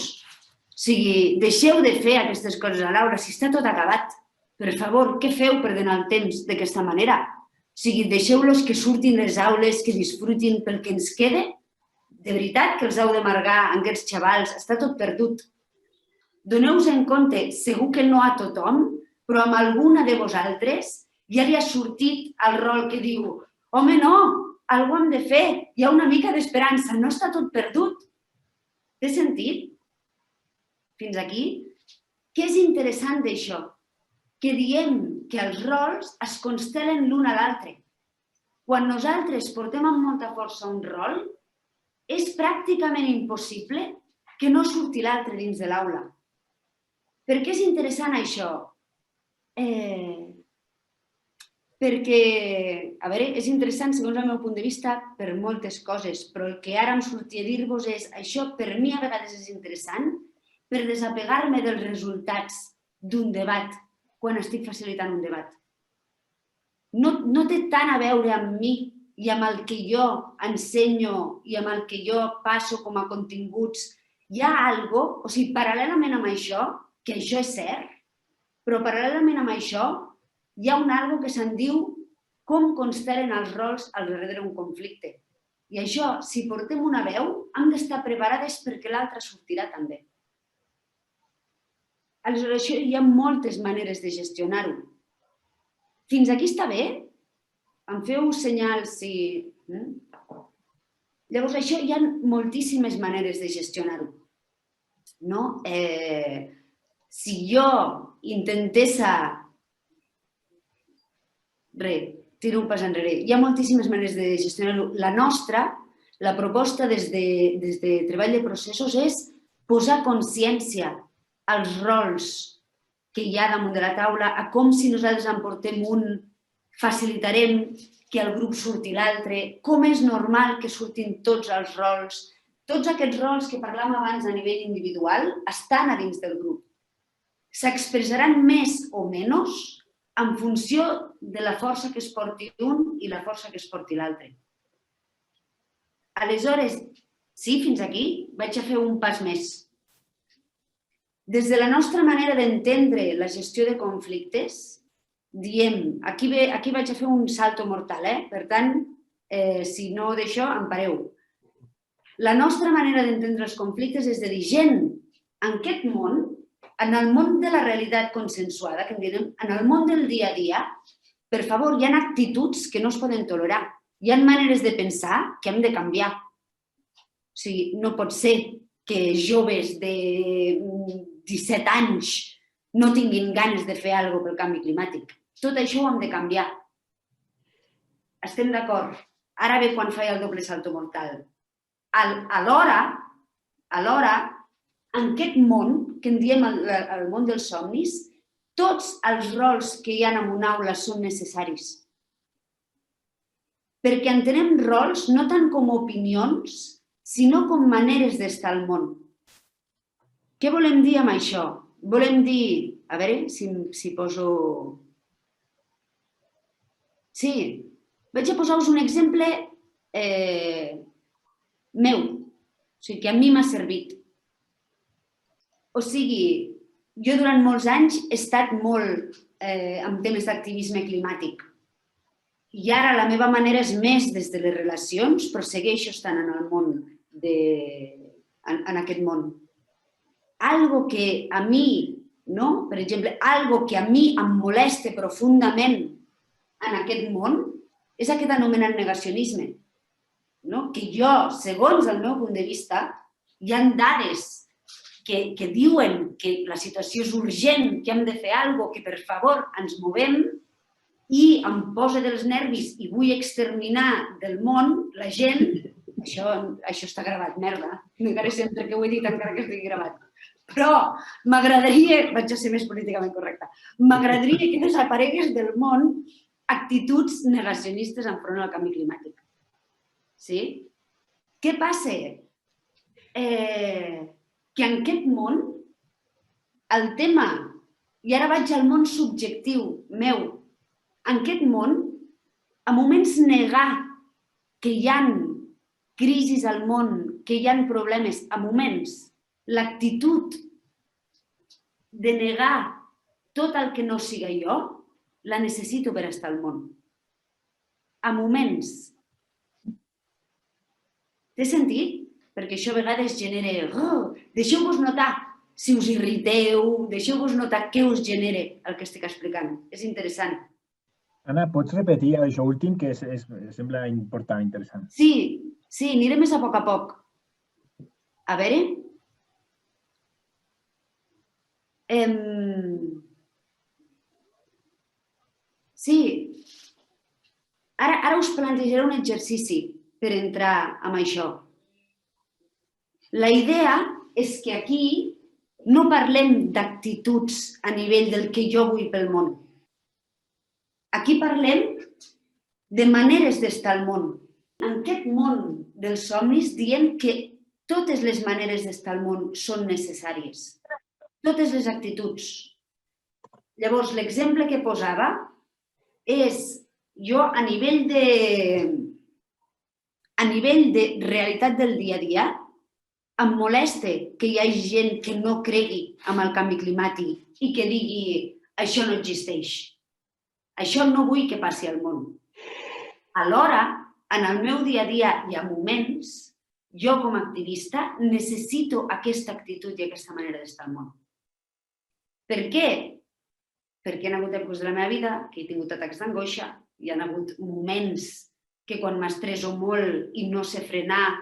O sigui, deixeu de fer aquestes coses a l'aula, si està tot acabat. Per favor, què feu per donar el temps d'aquesta manera? O sigui, deixeu-los que surtin les aules, que disfrutin pel que ens quede. De veritat que els heu d'amargar a aquests xavals, està tot perdut. Doneu-vos en compte, segur que no a tothom, però amb alguna de vosaltres ja li ha sortit el rol que diu home, no, alguna hem de fer, hi ha una mica d'esperança, no està tot perdut. Té sentit? Fins aquí? Què és interessant d'això? Que diem que els rols es constelen l'un a l'altre. Quan nosaltres portem amb molta força un rol, és pràcticament impossible que no surti l'altre dins de l'aula. Per què és interessant això? perquè, a veure, és interessant segons el meu punt de vista per moltes coses, però el que ara em sortia a dir-vos és això per mi a vegades és interessant per desapegar-me dels resultats d'un debat quan estic facilitant un debat. No té tant a veure amb mi i amb el que jo ensenyo i amb el que jo passo com a continguts. Hi ha alguna cosa, o sigui, paral·lelament amb això, que això és cert, però paral·lelament amb això hi ha una cosa que se'n diu com constellen els rols al darrere d'un conflicte. I això, si portem una veu, hem d'estar preparades perquè l'altra sortirà també. Aleshores, hi ha moltes maneres de gestionar-ho. Fins aquí està bé? Em feu senyals si... Llavors, això hi ha moltíssimes maneres de gestionar-ho. Si jo intentés... tiro un pas enrere. Hi ha moltíssimes maneres de gestionar-ho. La nostra, la proposta des de treball de processos és posar consciència als rols que hi ha damunt de la taula, a com si nosaltres en portem un, facilitarem que el grup surti l'altre, com és normal que surtin tots els rols. Tots aquests rols que parlàvem abans a nivell individual estan a dins del grup. S'expressaran més o menys en funció de la força que es porti un i la força que es porti l'altre. Aleshores, sí, fins aquí vaig a fer un pas més. Des de la nostra manera d'entendre la gestió de conflictes, diem, aquí vaig a fer un salto mortal, per tant, si no d'això, em pareu. La nostra manera d'entendre els conflictes és de dir, gent, en aquest món, en el món de la realitat consensuada, que en direm, en el món del dia a dia, per favor, hi ha actituds que no es poden tolerar. Hi ha maneres de pensar que hem de canviar. O sigui, no pot ser que joves de 17 anys no tinguin ganes de fer alguna cosa pel canvi climàtic. Tot això ho hem de canviar. Estem d'acord. Ara ve quan faig el doble salto mortal. Alhora, en aquest món, que en diem el món dels somnis, tots els rols que hi ha en una aula són necessaris. Perquè entenem rols no tant com opinions, sinó com maneres d'estar al món. Què volem dir amb això? Volem dir... A veure si poso... Sí, vaig a posar-vos un exemple meu, o sigui, que a mi m'ha servit. O sigui, jo durant molts anys he estat molt en temes d'activisme climàtic. I ara la meva manera és més des de les relacions, però segueixo estant en el món, en aquest món. Algo que a mi, per exemple, algo que a mi em molesta profundament en aquest món és aquest anomenat negacionisme. Que jo, segons el meu punt de vista, hi ha dades que diuen que la situació és urgent, que hem de fer alguna cosa, que per favor ens movem, i em posa dels nervis i vull exterminar del món la gent, això està gravat, merda. Encara sempre que ho he dit, encara que estigui gravat. Però m'agradaria, vaig a ser més políticament correcta, m'agradaria que desaparegués del món actituds negacionistes enfront al canvi climàtic. Sí? Què passa? Que en aquest món, el tema, i ara vaig al món subjectiu meu, en aquest món, a moments negar que hi ha crisis al món, que hi ha problemes, a moments, l'actitud de negar tot el que no siga jo, la necessito per estar al món. A moments. Té sentit? Perquè això a vegades genera... Deixeu-vos notar si us irriteu, deixeu-vos notar què us genera el que estic explicant. És interessant. Anna, pots repetir això últim, que sembla important, interessant? Sí, aniré més a poc. A veure... Sí. Ara us plantejaré un exercici per entrar en això. La idea és que aquí no parlem d'actituds a nivell del que jo vull pel món. Aquí parlem de maneres d'estar al món. En aquest món dels somnis diem que totes les maneres d'estar al món són necessàries. Totes les actituds. Llavors, l'exemple que posava és jo a nivell de realitat del dia a dia, em molesta que hi hagi gent que no cregui en el canvi climàtic i que digui això no existeix. Això no vull que passi al món. Alhora, en el meu dia a dia hi ha moments, jo com a activista necessito aquesta actitud i aquesta manera d'estar al món. Per què? Perquè hi ha hagut èpoques de la meva vida que he tingut atacs d'angoixa, hi ha hagut moments que quan m'estresso molt i no sé frenar,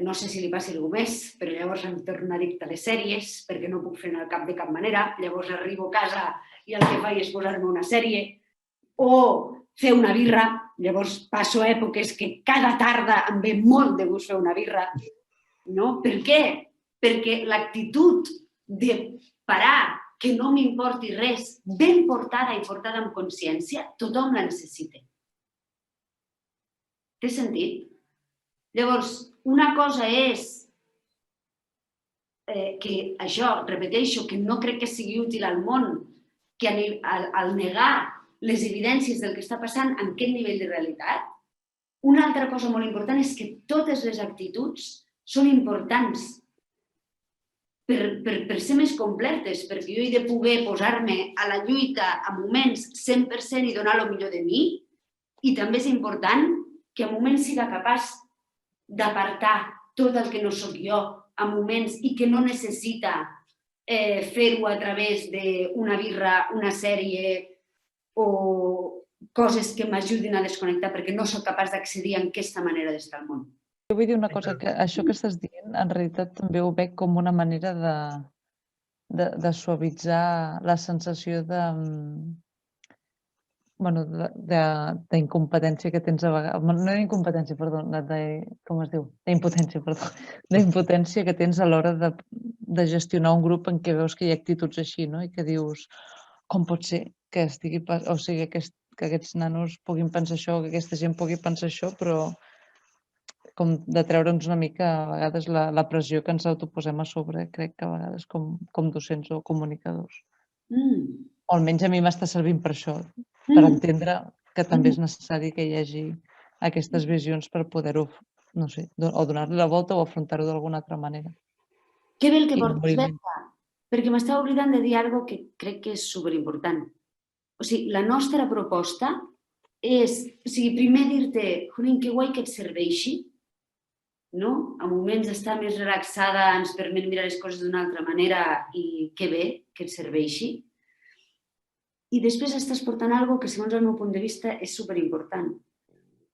no sé si li passi alguna més, però llavors em torno addicta a les sèries perquè no puc frenar el cap de cap manera. Llavors arribo a casa i el que faig és posar-me una sèrie o fer una birra. Llavors passo èpoques que cada tarda em ve molt de gust fer una birra. Per què? Perquè l'actitud de parar, que no m'importi res, ben portada i portada amb consciència, tothom la necessita. Té sentit? Llavors, una cosa és que això, repeteixo, que no crec que sigui útil al món, que al negar les evidències del que està passant en aquest nivell de realitat, una altra cosa molt important és que totes les actituds són importants per ser més completes, perquè jo he de poder posar-me a la lluita a moments 100% i donar el millor de mi, i també és important que a moments siga capaç d'apartar tot el que no soc jo a moments i que no necessita fer-ho a través d'una birra, una sèrie o coses que m'ajudin a desconnectar perquè no soc capaç d'accedir a aquesta manera d'estar al món. Jo vull dir una cosa, que això que estàs dient en realitat també ho veig com una manera de suavitzar la sensació d'incompetència que tens a vegades, no d'incompetència, perdó, com es diu? D'impotència, perdó. D'impotència que tens a l'hora de gestionar un grup en què veus que hi ha actituds així, no? I que dius, com pot ser que estigui, o sigui, que aquests nanos puguin pensar això, que aquesta gent pugui pensar això, però com de treure'ns una mica a vegades la pressió que ens autoposem a sobre, crec que a vegades com docents o comunicadors. O almenys a mi m'està servint per això, per entendre que també és necessari que hi hagi aquestes visions per poder-ho, no sé, o donar-li la volta o afrontar-ho d'alguna altra manera. Que bé el que portes, Berta, perquè m'estava oblidant de dir alguna cosa que crec que és superimportant. O sigui, la nostra proposta és, primer dir-te, que guai que et serveixi, no? A moments d'estar més relaxada ens permet mirar les coses d'una altra manera i que bé que et serveixi. I després estàs portant alguna cosa que, segons el meu punt de vista, és superimportant.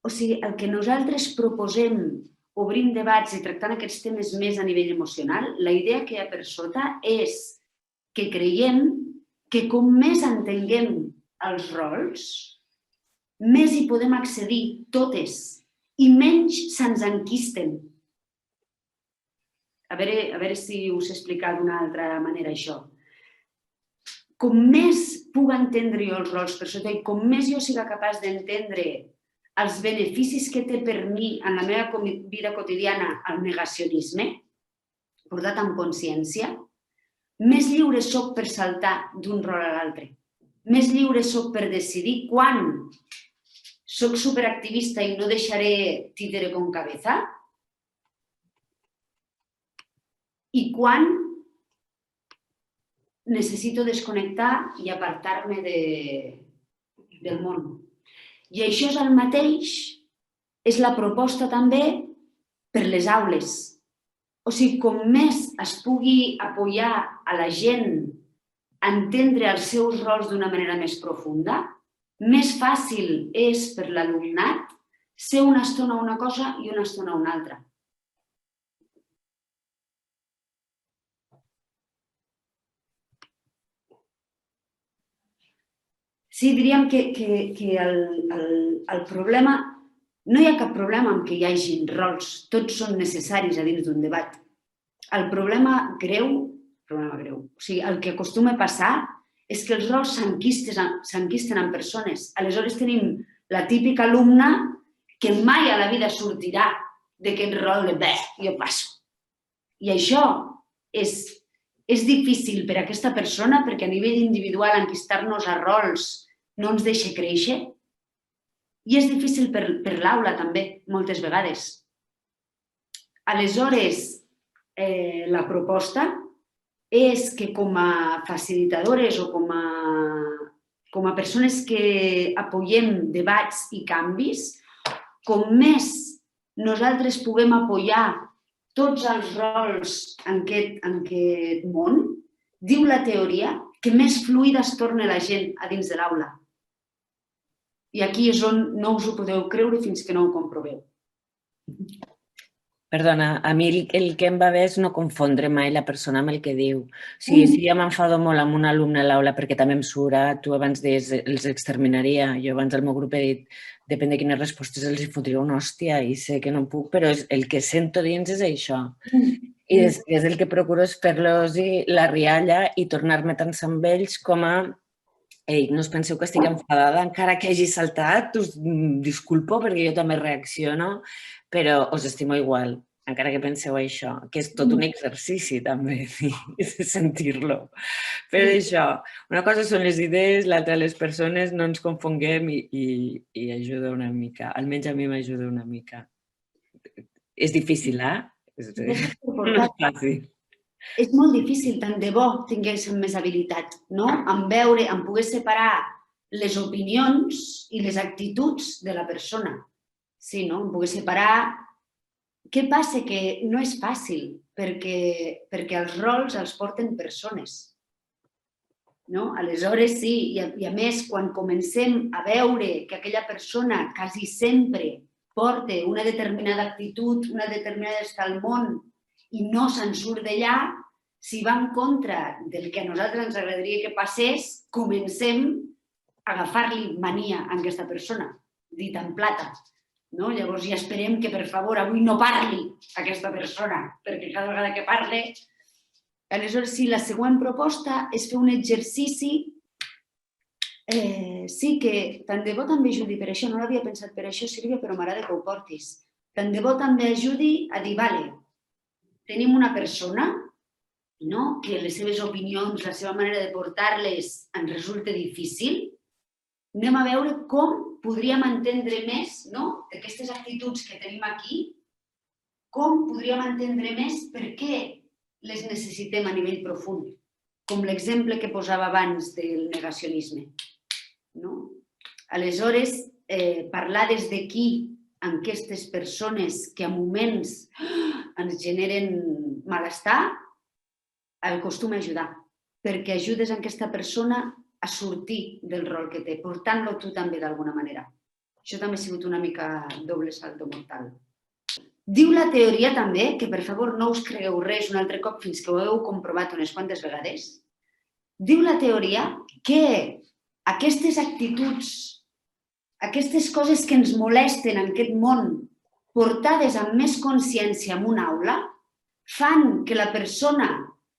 O sigui, el que nosaltres proposem, obrim debats i tractant aquests temes més a nivell emocional, la idea que hi ha per sota és que creiem que com més entenguem els rols, més hi podem accedir totes i menys se'ns enquisten. A veure si us he explicat d'una altra manera això. Com més puc entendre jo els rols per sota i com més jo siga capaç d'entendre els beneficis que té per mi en la meva vida quotidiana el negacionisme, portat amb consciència, més lliure soc per saltar d'un rol a l'altre. Més lliure soc per decidir quan soc superactivista i no deixaré títere con cabeza i quan necessito desconnectar i apartar-me del món. I això és el mateix, és la proposta també per les aules. O sigui, com més es pugui apoyar a la gent a entendre els seus rols d'una manera més profunda, més fàcil és per l'alumnat ser una estona una cosa i una estona una altra. Sí, diríem que el problema, no hi ha cap problema amb que hi hagi rols, tots són necessaris a dins d'un debat. El problema greu, o sigui, el que acostuma a passar és que els rols s'enquisten en persones. Aleshores tenim la típica alumna que mai a la vida sortirà d'aquest rol de jo passo. I això és difícil per a aquesta persona perquè a nivell individual enquistar-nos a rols no ens deixa créixer i és difícil per l'aula també, moltes vegades. Aleshores, la proposta és que com a facilitadores o com a persones que apoyem debats i canvis, com més nosaltres puguem apoyar tots els rols en aquest món, diu la teoria que més fluida es torna la gent a dins de l'aula. I aquí és on no us ho podeu creure fins que no ho comproveu. Perdona, a mi el que em va bé és no confondre mai la persona amb el que diu. Si jo m'enfado molt amb un alumne a l'aula perquè també em surt, tu abans deies els exterminaria, jo abans al meu grup he dit depèn de quines respostes els hi fotria una hòstia i sé que no puc, però el que sento dins és això. I després el que procuro és fer-los la rialla i tornar-me tant amb ells com a ei, no us penseu que estic enfadada encara que hagi saltat, us disculpo perquè jo també reacciono, però us estimo igual, encara que penseu això, que és tot un exercici també, sentir-lo. Però això, una cosa són les idees, l'altra les persones, no ens confonguem i ajuda una mica, almenys a mi m'ajuda una mica. És difícil, No és fàcil. És molt difícil, tant de bo tinguéssim més habilitat, no? En poder separar les opinions i les actituds de la persona. Sí, no? En poder separar... Què passa? Que no és fàcil, perquè els rols els porten persones. Aleshores, sí, i a més, quan comencem a veure que aquella persona quasi sempre porta una determinada actitud, una determinada estar al món, i no se'n surt d'allà, si va en contra del que a nosaltres ens agradaria que passés, comencem a agafar-li mania a aquesta persona, dit en plata. Llavors ja esperem que, per favor, avui no parli aquesta persona, perquè cada vegada que parle... Aleshores, sí, la següent proposta és fer un exercici, sí que tant de bo també ajudi per això, no l'havia pensat per això, Sílvia, però m'agrada que ho portis. Tant de bo també ajudi a dir, vale, tenim una persona que les seves opinions, la seva manera de portar-les ens resulta difícil, anem a veure com podríem entendre més d'aquestes actituds que tenim aquí, com podríem entendre més per què les necessitem a nivell profund, com l'exemple que posava abans del negacionisme. Aleshores, parlar des d'aquí amb aquestes persones que a moments ens generen malestar, acostuma a ajudar, perquè ajudes a aquesta persona a sortir del rol que té, portant-lo tu també d'alguna manera. Això també ha sigut una mica doble salto mortal. Diu la teoria també, que per favor no us cregueu res un altre cop fins que ho heu comprovat unes quantes vegades, diu la teoria que aquestes actituds, aquestes coses que ens molesten en aquest món, portades amb més consciència en una aula, fan que la persona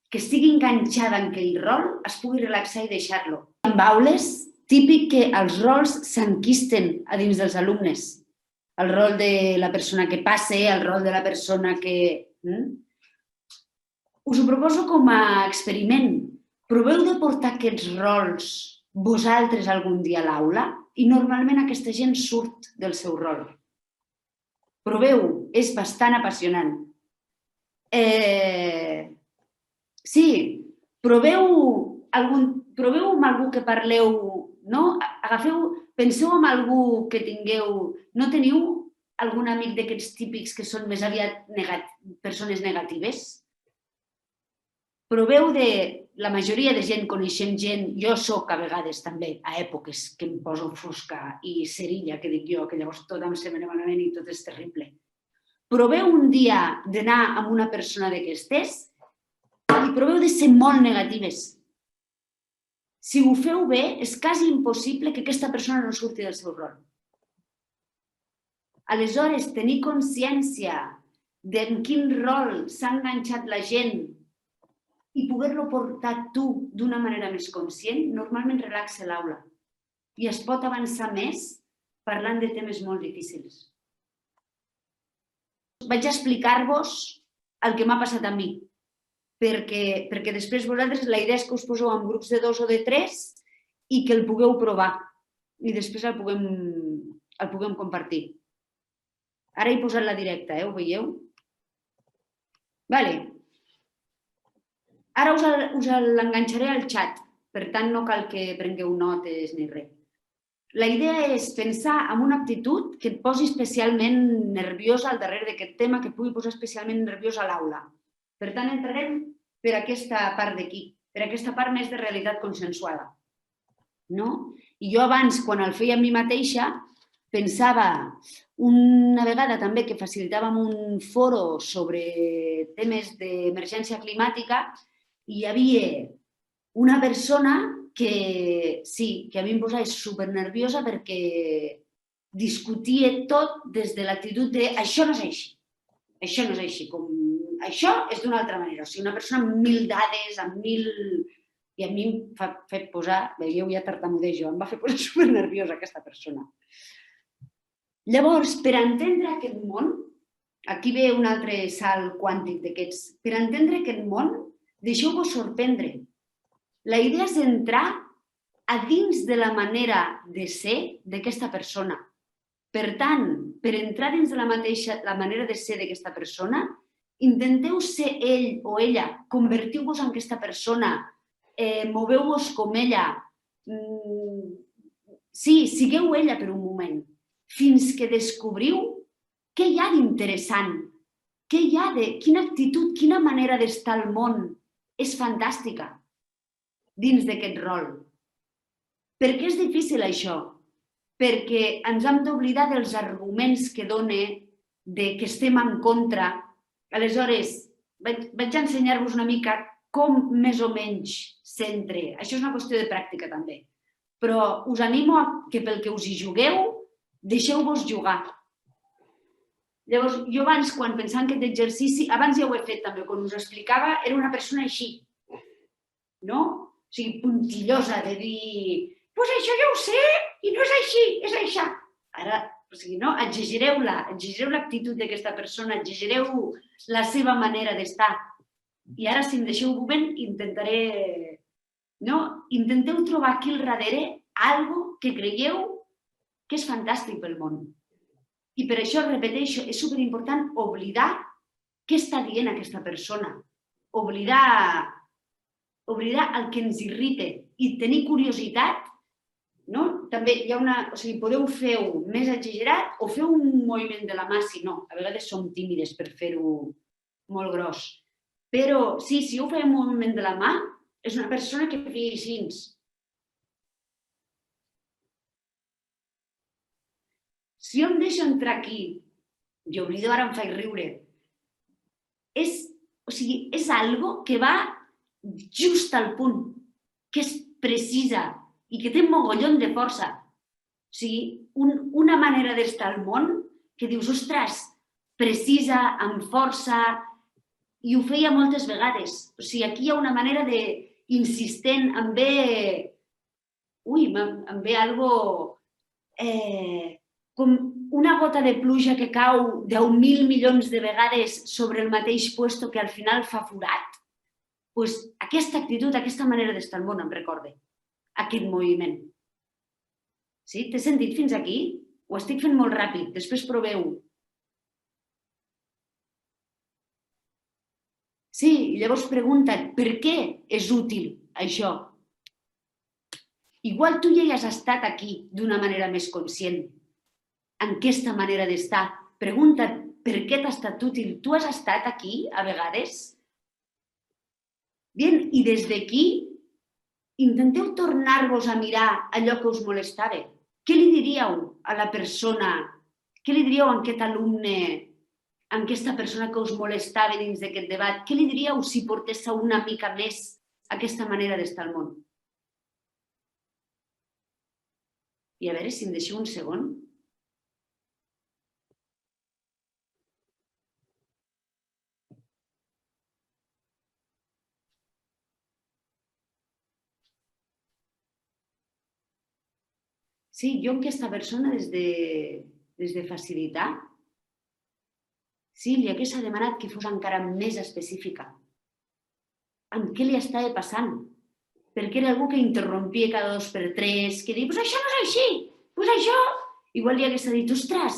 que estigui enganxada en aquell rol es pugui relaxar i deixar-lo. En aules, típic que els rols s'enquisten a dins dels alumnes. El rol de la persona que passa, el rol de la persona que... Us ho proposo com a experiment. Proveu de portar aquests rols vosaltres algun dia a l'aula i normalment aquesta gent surt del seu rol. Proveu, és bastant apassionant. Sí, proveu amb algú que parleu, penseu en algú que tingueu, no teniu algun amic d'aquests típics que són més aviat persones negatives? Proveu la majoria de gent, coneixem gent, jo soc a vegades també, a èpoques que em poso fosca i cerilla, que dic jo, que llavors tot em sembla malament i tot és terrible. Proveu un dia d'anar amb una persona d'aquestes i proveu de ser molt negatives. Si ho feu bé, és quasi impossible que aquesta persona no surti del seu rol. Aleshores, tenir consciència de en quin rol s'ha enganxat la gent i poder-lo portar tu d'una manera més conscient, normalment relaxa l'aula i es pot avançar més parlant de temes molt difícils. Vaig explicar-vos el que m'ha passat a mi, perquè després vosaltres la idea és que us poseu en grups de 2 o de 3 i que el pugueu provar i després el puguem compartir. Ara he posat la directa, ho veieu? Vale. Ara us l'enganxaré al xat, per tant no cal que prengueu notes ni res. La idea és pensar en una actitud que et posi especialment nerviosa al darrere d'aquest tema, que et pugui posar especialment nerviosa a l'aula. Per tant, entrarem per aquesta part d'aquí, per aquesta part més de realitat consensuada. I jo abans, quan el feia a mi mateixa, pensava una vegada també que facilitàvem un foro sobre temes d'emergència climàtica i hi havia una persona que sí, que a mi em posava supernerviosa perquè discutia tot des de l'actitud de això no és així, això no és així, com això és d'una altra manera. O sigui, una persona amb 1000 dades, amb 1000... I a mi em fa fet posar, veieu, ja tartamudejo, em va fer posar supernerviosa aquesta persona. Llavors, per entendre aquest món, aquí ve un altre salt quàntic d'aquests, per entendre aquest món, deixeu-vos sorprendre. La idea és entrar a dins de la manera de ser d'aquesta persona. Per tant, per entrar dins de la manera de ser d'aquesta persona, intenteu ser ell o ella, convertiu-vos en aquesta persona, moveu-vos com ella. Sí, sigueu ella per un moment, fins que descobriu què hi ha d'interessant, què hi ha de... Quina actitud, quina manera d'estar al món és fantàstica dins d'aquest rol. Per què és difícil això? Perquè ens hem d'oblidar dels arguments que dona de que estem en contra. Aleshores, vaig ensenyar-vos una mica com més o menys s'entra. Això és una qüestió de pràctica també. Però us animo a que pel que us hi jugueu, deixeu-vos jugar. Llavors, jo abans, quan pensava en aquest exercici, abans ja ho he fet també, quan us explicava, era una persona així, no? O sigui, puntillosa, de dir, doncs això ja ho sé i no és així, és això. Ara, o sigui, no? Exagereu-la, exagereu l'actitud d'aquesta persona, exagereu la seva manera d'estar. I ara, si em deixeu un moment, intentaré... Intenteu trobar aquí al darrere alguna que creieu que és fantàstic pel món. I per això, repeteixo, és superimportant oblidar què està dient aquesta persona. Oblidar el que ens irrita i tenir curiositat. També hi ha una... O sigui, podeu fer-ho més exagerat o fer un moviment de la mà, si no. A vegades som tímides per fer-ho molt gros. Però sí, si ho fem un moviment de la mà, és una persona que feia així. Si jo em deixo entrar aquí, i oblido, ara em faig riure, és algo que va just al punt, que és precisa i que té un mogollon de força. O sigui, una manera d'estar al món que dius, ostres, precisa, amb força, i ho feia moltes vegades. O sigui, aquí hi ha una manera insistent, em ve algo com una gota de pluja que cau 10.000 milions de vegades sobre el mateix lloc que al final fa forat. Doncs aquesta actitud, aquesta manera d'estar al món em recorda aquest moviment. Sí? Té sentit fins aquí? Ho estic fent molt ràpid, després proveu. Sí, i llavors pregunta't per què és útil això. Igual tu ja hi has estat aquí d'una manera més conscient, en aquesta manera d'estar. Pregunta't per què t'ha estat útil. Tu has estat aquí a vegades? Bien, i des d'aquí intenteu tornar-vos a mirar allò que us molestava. Què li diríeu a la persona? Què li diríeu a aquest alumne, a aquesta persona que us molestava dins d'aquest debat? Què li diríeu si portéssiu una mica més aquesta manera d'estar al món? I a veure si em deixeu un segon. Sí, jo amb aquesta persona des de facilitar, sí, li hagués demanat que fos encara més específica. Amb què li estava passant? Perquè era algú que interrompia cada 2 per 3, que deia, pues això no és així, pues això... Igual li hagués dit, ostres,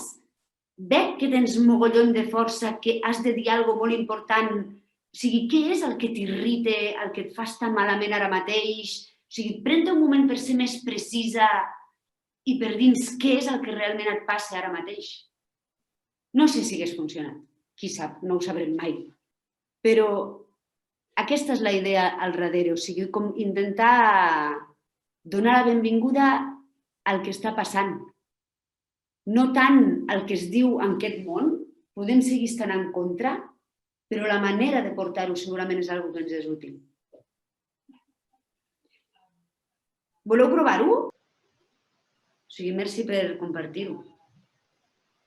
veig que tens mogollon de força, que has de dir alguna cosa molt important. O sigui, què és el que t'irrita, el que et fa estar malament ara mateix? O sigui, pren-te un moment per ser més precisa i per dir-nos què és el que realment et passa ara mateix. No sé si hagués funcionat, qui sap, no ho sabrem mai. Però aquesta és la idea al darrere, o sigui, com intentar donar la benvinguda al que està passant. No tant el que es diu en aquest món, podem seguir estant en contra, però la manera de portar-ho segurament és una cosa que ens és útil. Voleu provar-ho? O sigui, merci per compartir-ho.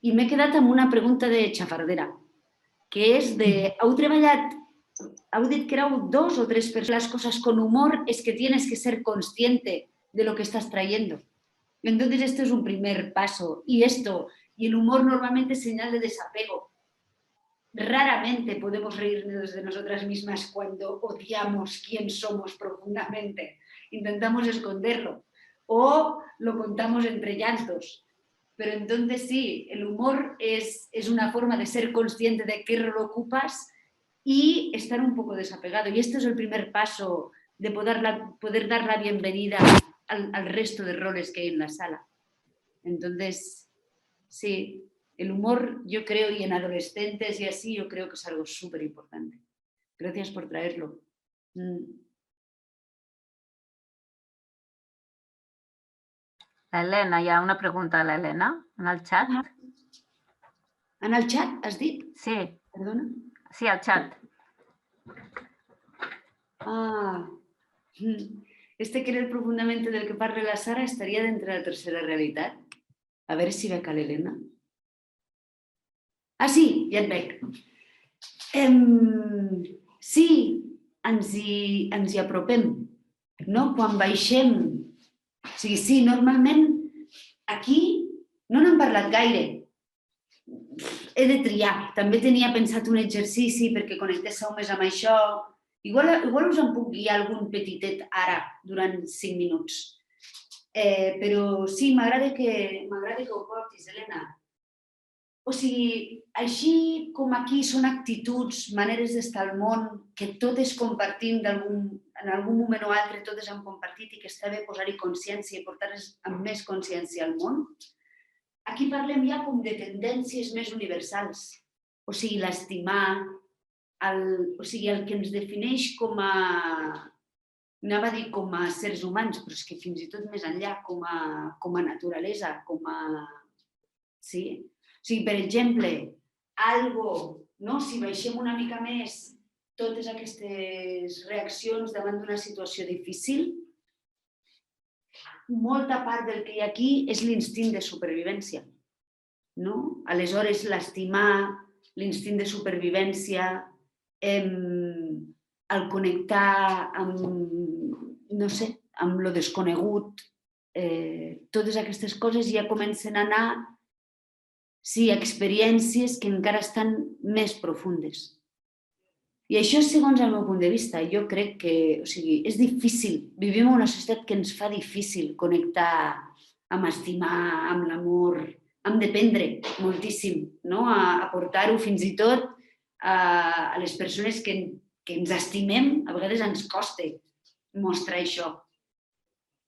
I m'he quedat amb una pregunta de xafardera, que és de... Heu dit que éreu 2 o 3 persones. Las cosas con humor es que tienes que ser consciente de lo que estás trayendo. Entonces, esto es un primer paso. Y el humor normalmente es señal de desapego. Raramente podemos reírnos de nosotras mismas cuando odiamos quién somos profundamente. Intentamos esconderlo o lo contamos entre llantos. Pero entonces sí, el humor es una forma de ser consciente de qué rol ocupas y estar un poco desapegado. Y este es el primer paso de poder dar la bienvenida al resto de roles que hay en la sala. Entonces, sí, el humor yo creo, y en adolescentes y así, yo creo que es algo súper importante. Gracias por traerlo. Elena, hi ha una pregunta de l'Helena en el xat. En el xat, has dit? Sí. Perdona? Sí, al xat. Este querer profundamente del que parla la Sara estaría dentro de la tercera realidad. A veure si veig a l'Helena. Sí, ja et veig. Sí, ens hi apropem, no? Quan baixem. O sigui, sí, normalment aquí no n'hem parlat gaire. He de triar. També tenia pensat un exercici perquè connectéssiu més amb això. Igual us en puc guiar algun petitet ara, durant 5 minuts. Però sí, m'agrada que ho portis, Helena. O sigui, així com aquí són actituds, maneres d'estar al món, que totes compartim en algun moment o altre, totes hem compartit i que està bé posar-hi consciència i portar-les amb més consciència al món, aquí parlem ja com de tendències més universals. O sigui, l'estimar, o sigui, el que ens defineix com a... Anava a dir com a seres humans, però és que fins i tot més enllà, com a naturalesa, com a... Sí? O sigui, per exemple, si baixem una mica més totes aquestes reaccions davant d'una situació difícil, molta part del que hi ha aquí és l'instint de supervivència. Aleshores, l'estimar, l'instint de supervivència, el connectar amb lo desconegut, totes aquestes coses ja comencen a anar a experiències que encara estan més profundes. I això és segons el meu punt de vista. Jo crec que és difícil. Vivim en una societat que ens fa difícil connectar amb estimar, amb l'amor, amb dependre moltíssim, a portar-ho fins i tot a les persones que ens estimem, a vegades ens costa mostrar això.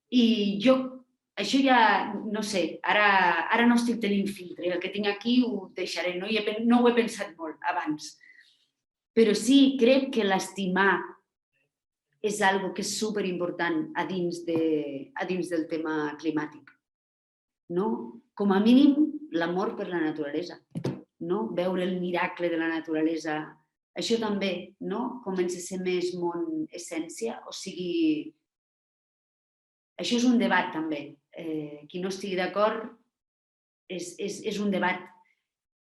I jo, això ja, no sé, ara no estic tenint filtre, el que tinc aquí ho deixaré, no ho he pensat molt abans. Però sí, crec que l'estimar és una cosa que és superimportant a dins del tema climàtic. Com a mínim, l'amor per la naturalesa, veure el miracle de la naturalesa. Això també comença a ser més món essència, o sigui, això és un debat també. Qui no estigui d'acord és un debat,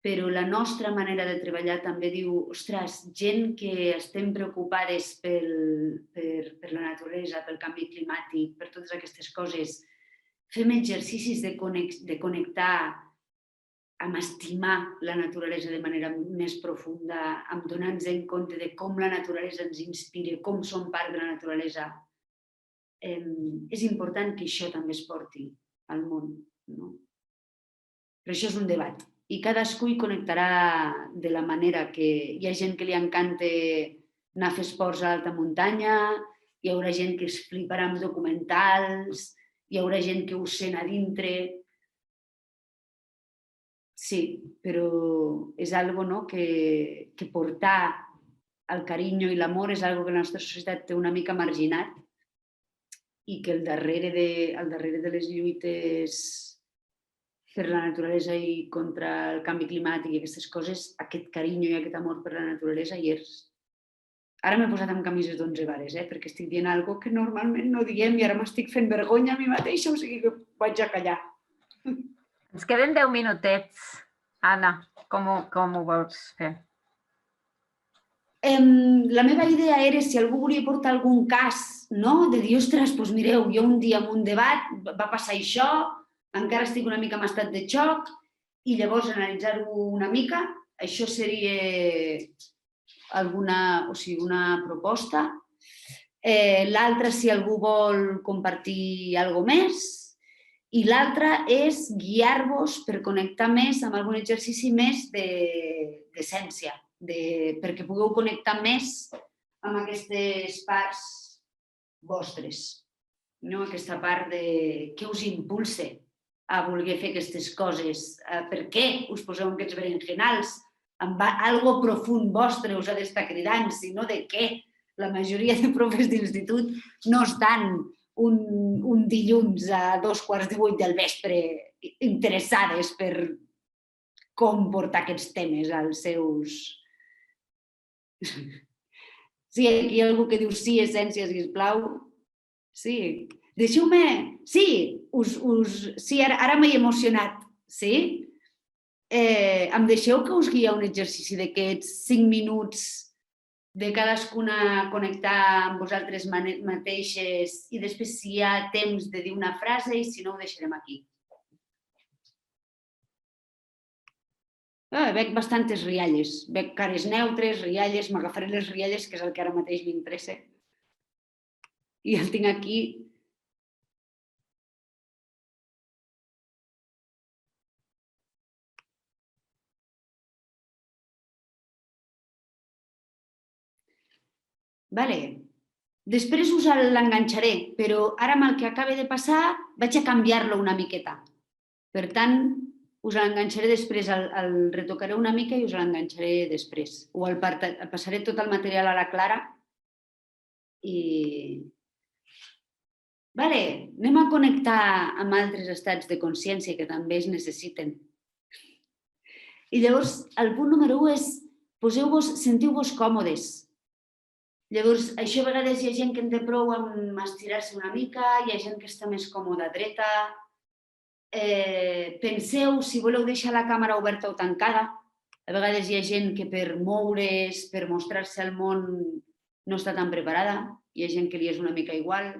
però la nostra manera de treballar també diu, ostres, gent que estem preocupades per la naturalesa, pel canvi climàtic, per totes aquestes coses, fem exercicis de connectar amb estimar la naturalesa de manera més profunda, amb donar-nos en compte de com la naturalesa ens inspira, com som part de la naturalesa. És important que això també es porti al món. Però això és un debat. I cadascú hi connectarà de la manera que... Hi ha gent que li encanta anar a fer esports a alta muntanya, hi haurà gent que es fliparà amb documentals, hi haurà gent que ho sent a dintre. Sí, però és algo que portar el carinyo i l'amor és algo que la nostra societat té una mica marginat i que al darrere de les lluites per la naturalesa i contra el canvi climàtic i aquestes coses, aquest carinyo i aquest amor per la naturalesa hi és. Ara m'he posat amb camises d'11 vares, perquè estic dient alguna cosa que normalment no diem i ara m'estic fent vergonya a mi mateixa, o sigui que vaig a callar. Ens queden 10 minutets. Anna, com ho vols fer? La meva idea era, si algú volia portar algun cas, de dir, ostres, doncs mireu, jo un dia en un debat va passar això, encara estic una mica en estat de xoc, i llavors analitzar-ho una mica, això seria una proposta. L'altra, si algú vol compartir alguna cosa més, i l'altra és guiar-vos per connectar més amb algun exercici més d'essència, perquè pugueu connectar més amb aquestes parts vostres. Aquesta part de què us impulsa a voler fer aquestes coses, per què us poseu en aquests berenjenals, amb algo profund vostre us ha d'estar cridant, sinó de què. La majoria de profes d'institut no estan un dilluns a 7:15 del vespre interessades per com portar aquests temes als seus... Sí, aquí hi ha algú que diu sí, essència, sisplau. Sí, deixeu-me... Sí, ara m'he emocionat. Sí? Em deixeu que us guieu un exercici d'aquests 5 minuts de cadascuna connectar amb vosaltres mateixes i després si hi ha temps de dir una frase i si no ho deixarem aquí. Veig bastantes rialles, veig cares neutres, rialles, m'agafaré les rialles, que és el que ara mateix m'interessa. I el tinc aquí. Vale. Després us l'enganxaré, però ara amb el que acaba de passar vaig a canviar-lo una miqueta. Per tant, us l'enganxaré després, el retocaré una mica i us l'enganxaré després. O el passaré tot el material a la Clara i... Vale, anem a connectar amb altres estats de consciència que també es necessiten. I llavors, el punt número 1 és sentiu-vos còmodes. Llavors, això a vegades hi ha gent que en té prou amb estirar-se una mica, hi ha gent que està més còmoda dreta. Penseu si voleu deixar la càmera oberta o tancada. A vegades hi ha gent que per moure's, per mostrar-se al món, no està tan preparada. Hi ha gent que li és una mica igual.